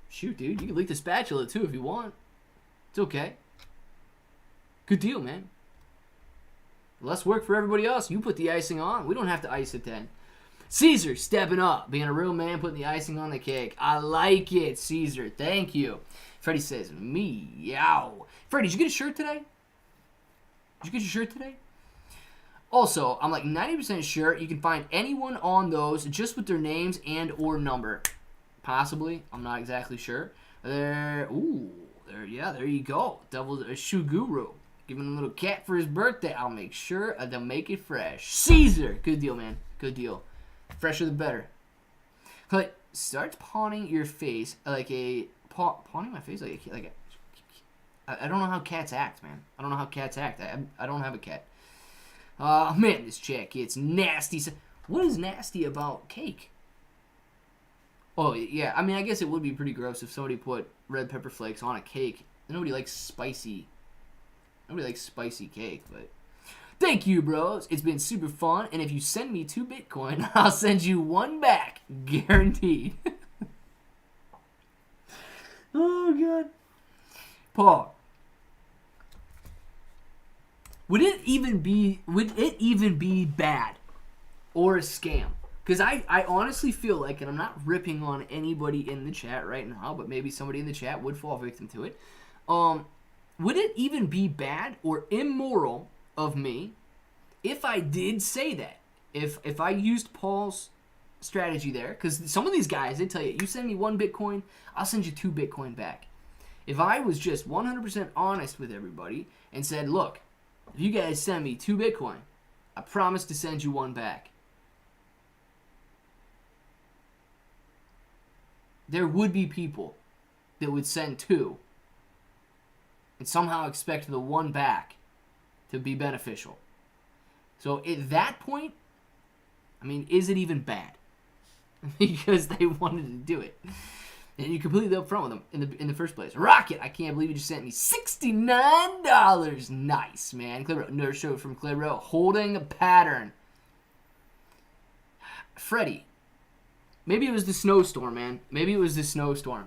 Shoot, dude. You can lick the spatula too if you want. It's okay. Good deal, man. Less work for everybody else. You put the icing on. We don't have to ice it then. Caesar, stepping up. Being a real man, putting the icing on the cake. I like it, Caesar. Thank you. Freddie says, meow. Freddie, did you get a shirt today? Did you get your shirt today? Also, I'm like 90% sure you can find anyone on those just with their names and or number. Possibly. I'm not exactly sure. There you go. Devil's Shoe Guru. Giving him a little cat for his birthday. I'll make sure to make it fresh. Caesar. Good deal, man. Good deal. Fresher the better. Like, start pawning your face like a... Pawning my face like a... I don't know how cats act, man. I don't know how cats act. I don't have a cat. Man, this chick, it's nasty. What is nasty about cake? Oh, yeah. I mean, I guess it would be pretty gross if somebody put red pepper flakes on a cake. Nobody likes spicy cake, but... Thank you, bros. It's been super fun, and if you send me 2 Bitcoin, I'll send you 1 back. Guaranteed. Oh, God. Paul. Would it even be bad or a scam Because I honestly feel like, and I'm not ripping on anybody in the chat right now, but maybe somebody in the chat would fall victim to it. Would it even be bad or immoral of me if I did say that? If I used Paul's strategy there, because some of these guys, they tell you, you send me 1 Bitcoin, I'll send you 2 Bitcoin back. If I was just 100% honest with everybody and said, look, if you guys send me 2 Bitcoin, I promise to send you 1 back. There would be people that would send 2 and somehow expect the 1 back to be beneficial. So at that point, I mean, is it even bad? Because they wanted to do it. And you completely upfront with them in the first place. Rocket, I can't believe you just sent me $69. Nice, man. Nerd show from Clibro, holding a pattern. Freddie, maybe it was the snowstorm, man. Maybe it was the snowstorm.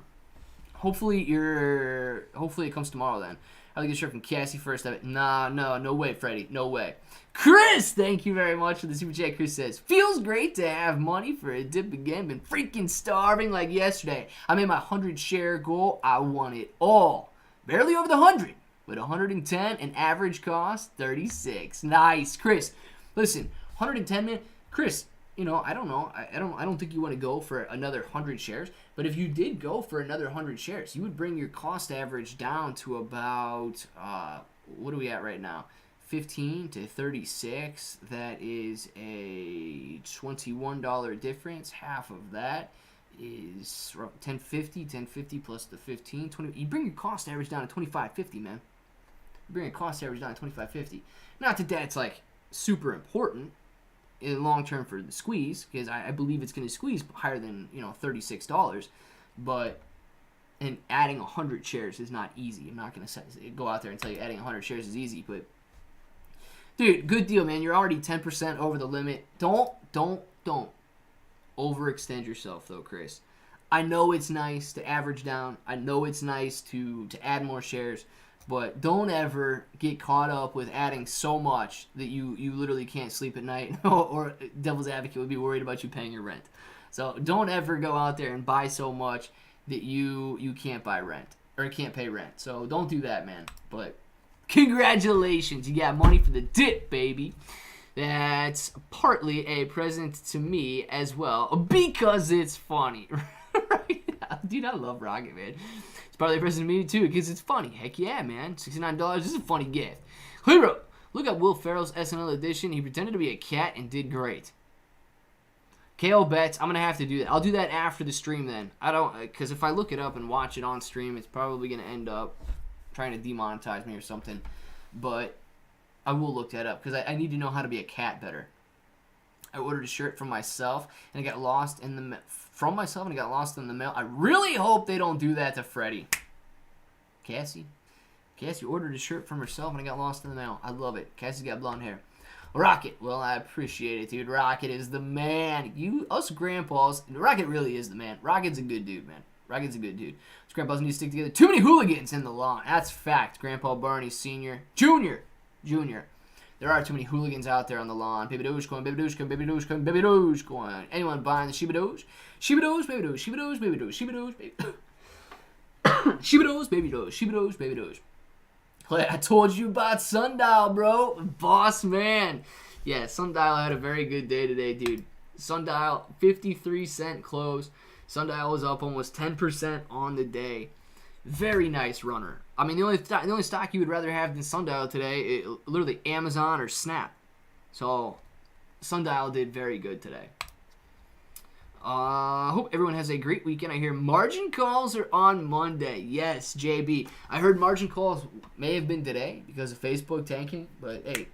Hopefully it comes tomorrow then. I'll get a shirt from Cassie first. No way, Freddie. No way. Chris, thank you very much for the super chat. Chris says, feels great to have money for a dip again. Been freaking starving like yesterday. I made my 100 share goal. I won it all. Barely over the 100, but 110 and average cost 36. Nice, Chris. Listen, 110, man. Chris, you know, I don't know. I don't think you want to go for another 100 shares. But if you did go for another 100 shares, you would bring your cost average down to about, what are we at right now? 15 to 36. That is a $21 difference. Half of that is $10.50 plus the 15, 20. You bring your cost average down to $25.50, man. You bring your cost average down to $25.50. Not that that's like super important in long term for the squeeze, because I believe it's going to squeeze higher than, you know, $36, but and adding 100 shares is not easy. I'm not going to go out there and tell you adding 100 shares is easy, but dude, good deal, man. You're already 10% over the limit. Don't overextend yourself though, Chris. I know it's nice to average down. I know it's nice to add more shares. But don't ever get caught up with adding so much that you literally can't sleep at night, or devil's advocate would be worried about you paying your rent. So don't ever go out there and buy so much that you can't buy rent or can't pay rent. So don't do that, man. But congratulations, you got money for the dip, baby. That's partly a present to me as well because it's funny. Right? Dude, I love Rocket, man. It's partly a present to me too because it's funny. Heck yeah, man. $69 is a funny gift. Hero, look at Will Ferrell's SNL edition. He pretended to be a cat and did great. KO bets. I'm gonna have to do that. I'll do that after the stream then. I don't, because if I look it up and watch it on stream, it's probably gonna end up trying to demonetize me or something. But I will look that up because I need to know how to be a cat better. I ordered a shirt from myself and it got lost in the mail. I really hope they don't do that to Freddie. Cassie ordered a shirt from herself and it got lost in the mail. I love it. Cassie's got blonde hair. Rocket, well, I appreciate it, dude. Rocket is the man. Us grandpas, Rocket really is the man. Rocket's a good dude, man. Rocket's a good dude. Us grandpas need to stick together. Too many hooligans in the lawn. That's fact. Grandpa Barney Sr. Junior. There are too many hooligans out there on the lawn. Baby Dogecoin, baby Dogecoin, baby Dogecoin, baby Dogecoin. Anyone buying the Shiba Doge? Shiba Doge, baby Doge, Shiba Doge, baby Doge, Shiba Doge, baby Shiba Doge, baby Doge, Shiba Doge, baby Doge. I told you about Sundial, bro. Boss man. Yeah, Sundial had a very good day today, dude. Sundial, 53-cent close. Sundial was up almost 10% on the day. Very nice runner. I mean, the only stock you would rather have than Sundial today, literally Amazon or Snap. So, Sundial did very good today. Hope everyone has a great weekend. I hear margin calls are on Monday. Yes, JB. I heard margin calls may have been today because of Facebook tanking, but hey,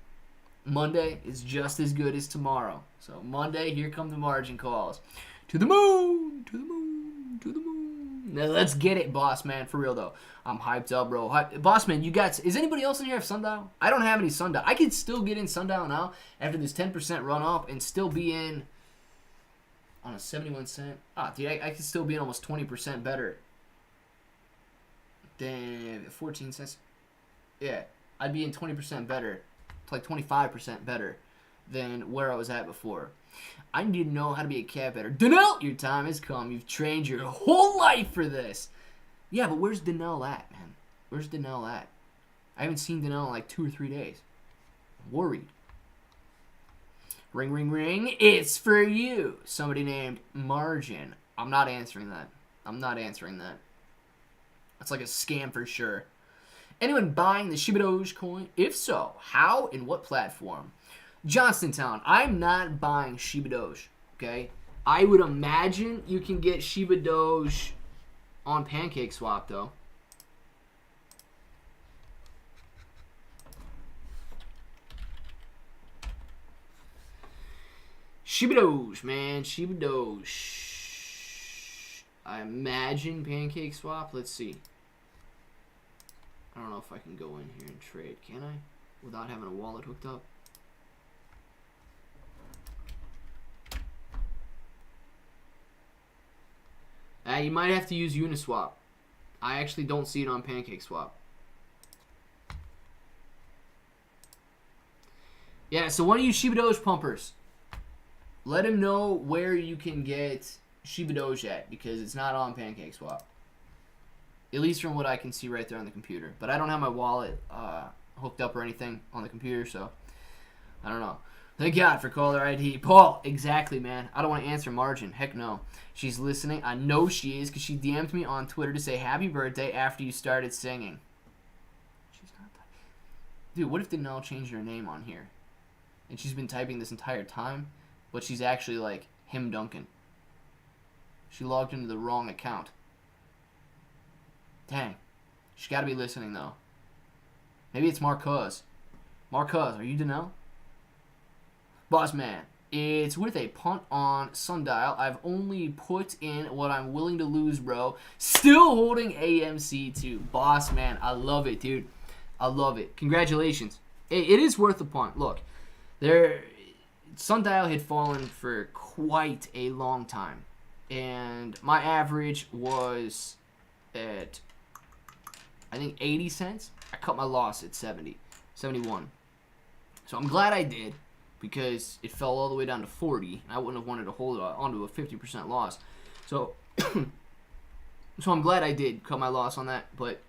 Monday is just as good as tomorrow. So, Monday, here come the margin calls. To the moon, to the moon, to the moon. Now, let's get it, boss man. For real, though. I'm hyped up, bro. Boss man, is anybody else in here have Sundial? I don't have any Sundial. I could still get in Sundial now after this 10% run up and still be in on a 71 cent. Dude, I could still be in almost 20% better than 14 cents. Yeah, I'd be in 20% better, like 25% better than where I was at before. I need to know how to be a cat better. Danelle, your time has come. You've trained your whole life for this. Yeah, but where's Danelle at, man? Where's Danelle at? I haven't seen Danelle in like 2 or 3 days. I'm worried. Ring, ring, ring. It's for you. Somebody named Margin. I'm not answering that. I'm not answering that. That's like a scam for sure. Anyone buying the Shiba Inu coin? If so, how and what platform? Johnstontown, I'm not buying Shiba Inu, okay? I would imagine you can get Shiba Inu on PancakeSwap, though. Shiba Inu, man. Shiba Inu. I imagine PancakeSwap. Let's see. I don't know if I can go in here and trade. Can I? Without having a wallet hooked up? You might have to use Uniswap. I actually don't see it on PancakeSwap. Yeah, so one of you Shiba Inu pumpers, let him know where you can get Shiba Inu at, because it's not on PancakeSwap. At least from what I can see right there on the computer. But I don't have my wallet hooked up or anything on the computer, so I don't know. Thank God for caller ID. Paul, exactly, man. I don't want to answer Margin. Heck no. She's listening. I know she is, because she DM'd me on Twitter to say happy birthday after you started singing. She's not that. Dude, what if Danelle changed her name on here? And she's been typing this entire time, but she's actually like him Duncan. She logged into the wrong account. Dang. She's got to be listening, though. Maybe it's Marcuz. Marcuz, are you Danelle? Boss man, it's with a punt on Sundial. I've only put in what I'm willing to lose, bro. Still holding AMC too. Boss man, I love it, dude. I love it. Congratulations. It is worth the punt. Look, Sundial had fallen for quite a long time. And my average was at, I think, 80 cents. I cut my loss at 71. So I'm glad I did, because it fell all the way down to 40. I wouldn't have wanted to hold it onto a 50% loss. So so I'm glad I did cut my loss on that. But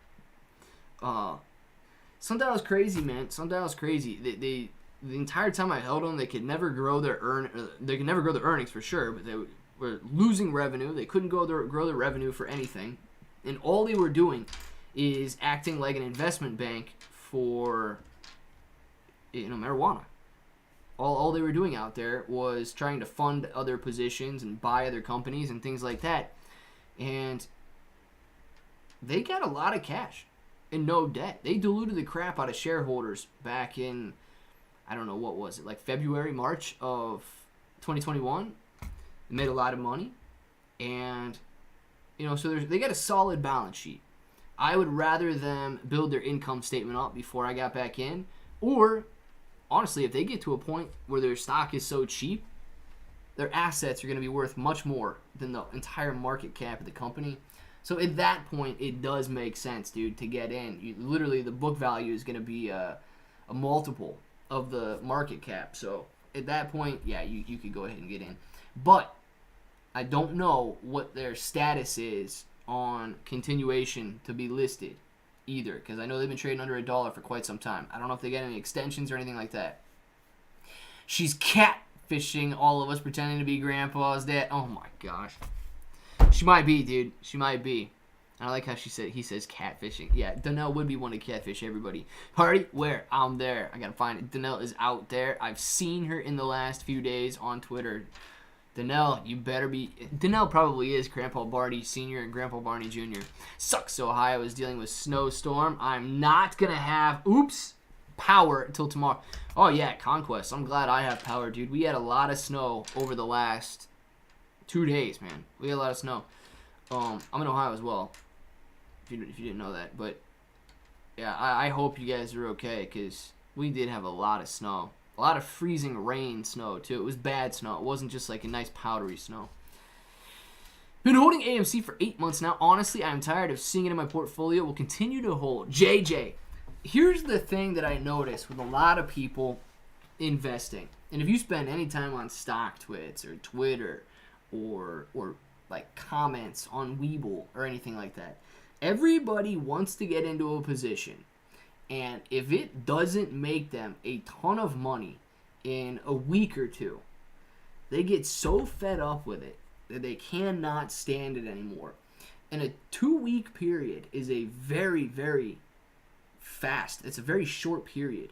Sundial's crazy, man. Sundial's crazy. The entire time I held them, they could never grow their earnings for sure, but they were losing revenue. They couldn't grow their revenue for anything. And all they were doing is acting like an investment bank for marijuana. All they were doing out there was trying to fund other positions and buy other companies and things like that. And they got a lot of cash and no debt. They diluted the crap out of shareholders back in, I don't know, what was it, like February, March of 2021. They made a lot of money. And, so they got a solid balance sheet. I would rather them build their income statement up before I got back in. Or, honestly, if they get to a point where their stock is so cheap, their assets are going to be worth much more than the entire market cap of the company. So at that point, it does make sense, dude, to get in. Literally, the book value is going to be a multiple of the market cap. So at that point, yeah, you could go ahead and get in. But I don't know what their status is on continuation to be listed either, because I know they've been trading under $1 for quite some time. I don't know if they get any extensions or anything like that. She's catfishing all of us, pretending to be Grandpa's dad. Oh my gosh. She might be, dude. She might be. I like how he says catfishing. Yeah, Danelle would be one to catfish everybody. Party? Where? I'm there. I gotta find it. Danelle is out there. I've seen her in the last few days on Twitter. Danelle, you better be. Danelle probably is Grandpa Barney Sr. and Grandpa Barney Jr. Sucks. Ohio is dealing with snowstorm. I'm not going to have, power until tomorrow. Oh, yeah, Conquest. I'm glad I have power, dude. We had a lot of snow over the last 2 days, man. We had a lot of snow. I'm in Ohio as well, if you didn't know that. But, yeah, I hope you guys are okay, because we did have a lot of snow. A lot of freezing rain snow, too. It was bad snow. It wasn't just like a nice powdery snow. Been holding AMC for 8 months now. Honestly, I'm tired of seeing it in my portfolio. Will continue to hold. JJ, here's the thing that I noticed with a lot of people investing. And if you spend any time on stock twits or Twitter or like comments on Weeble or anything like that, everybody wants to get into a position. And if it doesn't make them a ton of money in a week or two, they get so fed up with it that they cannot stand it anymore. And a 2-week period is a very, very fast, it's a very short period.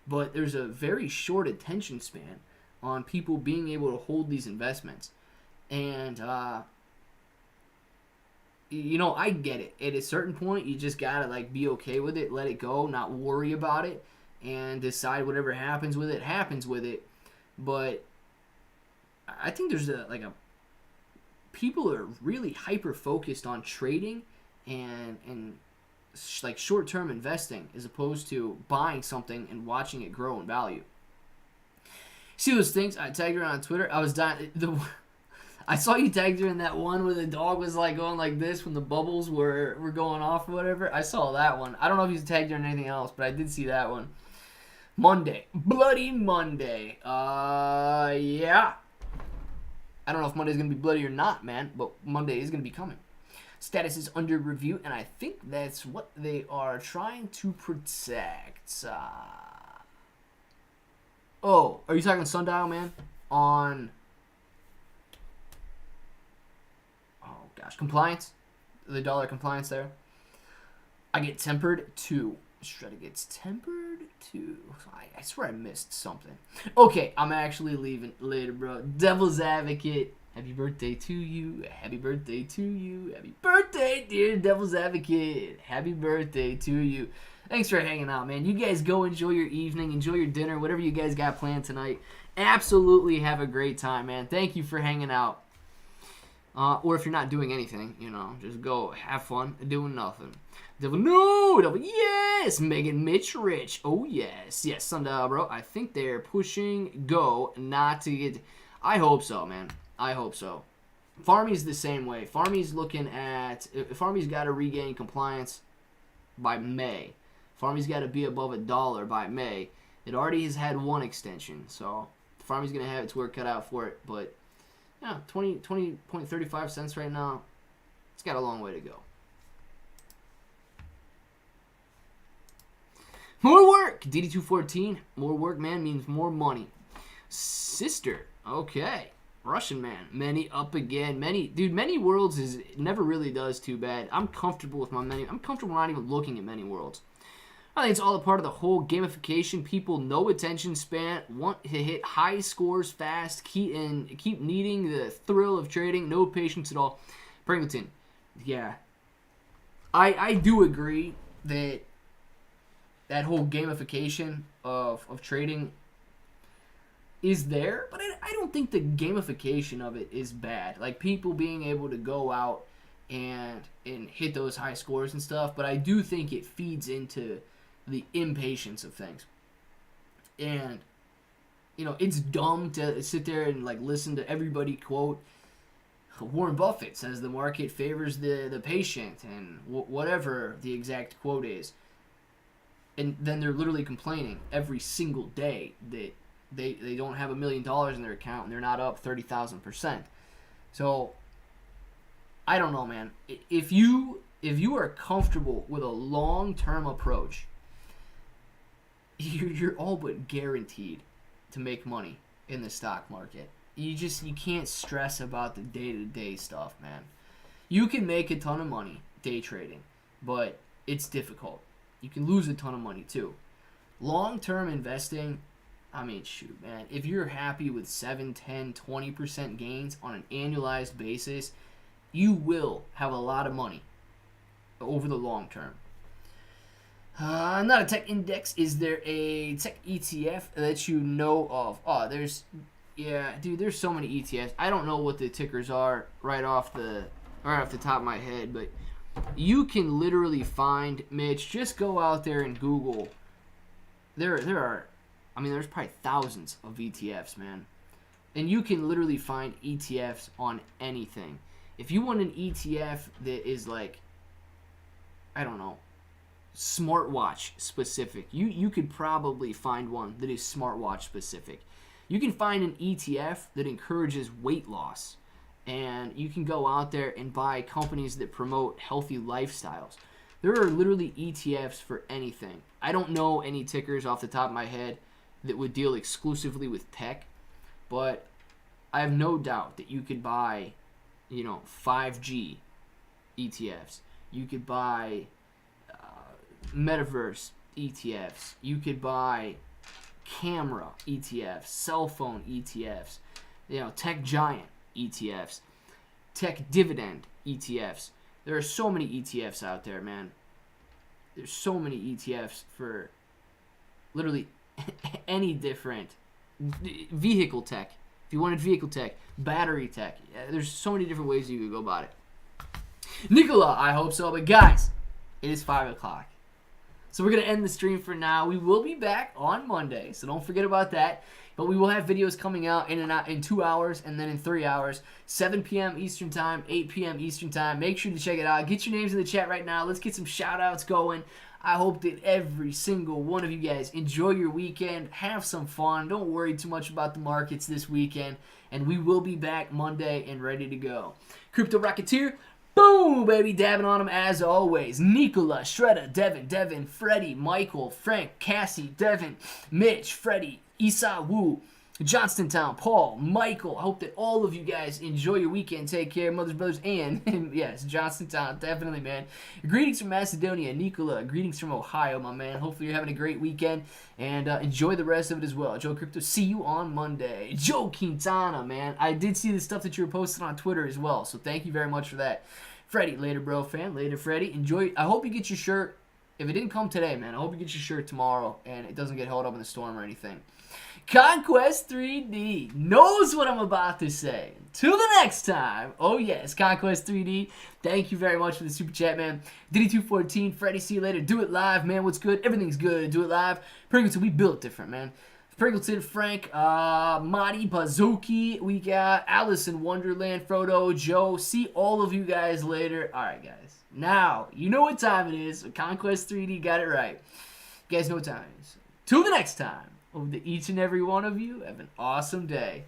But there's a very short attention span on people being able to hold these investments. And, I get it. At a certain point, you just gotta, like, be okay with it, let it go, not worry about it, and decide whatever happens with it, happens with it. But I think there's people are really hyper-focused on trading and like short-term investing as opposed to buying something and watching it grow in value. See those things? I tagged her on Twitter. I was dying. I saw you tagged her in that one where the dog was like going like this when the bubbles were going off or whatever. I saw that one. I don't know if you tagged her in anything else, but I did see that one. Monday. Bloody Monday. Yeah. I don't know if Monday's going to be bloody or not, man, but Monday is going to be coming. Status is under review, and I think that's what they are trying to protect. Are you talking Sundial, man? On... compliance? The dollar compliance there. I get tempered 2. Shredder gets tempered 2. I swear I missed something. Okay, I'm actually leaving later, bro. Devil's Advocate. Happy birthday to you. Happy birthday to you. Happy birthday, dear Devil's Advocate. Happy birthday to you. Thanks for hanging out, man. You guys go enjoy your evening. Enjoy your dinner. Whatever you guys got planned tonight. Absolutely have a great time, man. Thank you for hanging out. Or if you're not doing anything, just go have fun doing nothing. Devil, no! Devil, yes! Megan Mitch Rich. Oh, yes. Yes, Sundial, bro. I think they're pushing go not to get... I hope so, man. I hope so. Farmy's the same way. Farmy's looking at... Farmy's got to regain compliance by May. Farmy's got to be above $1 by May. It already has had one extension, so Farmy's going to have its work cut out for it, but... Yeah, 20.35 cents right now. It's got a long way to go. More work! DD214. More work, man, means more money. Sister. Okay. Russian man. Many up again. Many worlds never really does too bad. I'm comfortable with my many. I'm comfortable not even looking at many worlds. I think it's all a part of the whole gamification. People, no attention span, want to hit high scores fast, keep needing the thrill of trading, no patience at all. Pringleton, yeah. I do agree that whole gamification of trading is there, but I don't think the gamification of it is bad. Like people being able to go out and hit those high scores and stuff, but I do think it feeds into the impatience of things. And it's dumb to sit there and like listen to everybody quote Warren Buffett says the market favors the patient and whatever the exact quote is, and then they're literally complaining every single day that they don't have $1 million in their account and they're not up 30,000%. So I don't know, man. If you are comfortable with a long-term approach, you're all but guaranteed to make money in the stock market. You can't stress about the day-to-day stuff, man. You can make a ton of money day trading, but it's difficult. You can lose a ton of money too. Long-term investing, I mean, shoot, man. If you're happy with 7, 10, 20% gains on an annualized basis, you will have a lot of money over the long term. Not a tech index. Is there a tech ETF that you know of? Oh, there's so many ETFs. I don't know what the tickers are right off the top of my head, but you can literally find, Mitch, just go out there and Google. There's probably thousands of ETFs, man. And you can literally find ETFs on anything. If you want an ETF that is like, I don't know, smartwatch specific, you could probably find one that is smartwatch specific. You can find an ETF that encourages weight loss, and you can go out there and buy companies that promote healthy lifestyles. There are literally ETFs for anything. I don't know any tickers off the top of my head that would deal exclusively with tech, but I have no doubt that you could buy, 5G ETFs. You could buy metaverse ETFs. You could buy camera ETFs, cell phone ETFs, tech giant ETFs, tech dividend ETFs. There are so many ETFs out there, man. There's so many ETFs for literally any different vehicle tech. If you wanted vehicle tech, battery tech, there's so many different ways you could go about it. Nicola, I hope so. But guys, it is 5 o'clock. So we're going to end the stream for now. We will be back on Monday, so don't forget about that. But we will have videos coming out in 2 hours and then in 3 hours. 7 p.m. Eastern Time, 8 p.m. Eastern Time. Make sure to check it out. Get your names in the chat right now. Let's get some shout-outs going. I hope that every single one of you guys enjoy your weekend. Have some fun. Don't worry too much about the markets this weekend. And we will be back Monday and ready to go. Crypto Rocketeer, boom, baby, dabbing on them as always. Nicola, Shredda, Devin, Freddie, Michael, Frank, Cassie, Devin, Mitch, Freddie, Isa Wu, Johnstontown, Paul, Michael. I hope that all of you guys enjoy your weekend. Take care, mothers, brothers, and yes, Johnstontown, definitely, man. Greetings from Macedonia, Nicola. Greetings from Ohio, my man. Hopefully you're having a great weekend, and enjoy the rest of it as well. Joe Crypto, see you on Monday. Joe Quintana, man. I did see the stuff that you were posting on Twitter as well, so thank you very much for that. Freddie, later, bro, fan. Later, Freddie. Enjoy. I hope you get your shirt. If it didn't come today, man, I hope you get your shirt tomorrow, and it doesn't get held up in the storm or anything. Conquest 3D knows what I'm about to say. Till the next time. Oh, yes, Conquest 3D. Thank you very much for the super chat, man. Diddy214, Freddie, see you later. Do it live, man. What's good? Everything's good. Do it live. Pringleton, we built different, man. Pringleton, Frank, Marty, Bazuki. We got Alice in Wonderland, Frodo, Joe. See all of you guys later. All right, guys. Now, you know what time it is. Conquest 3D got it right. You guys know what time it is. Till the next time. Hope that each and every one of you have an awesome day.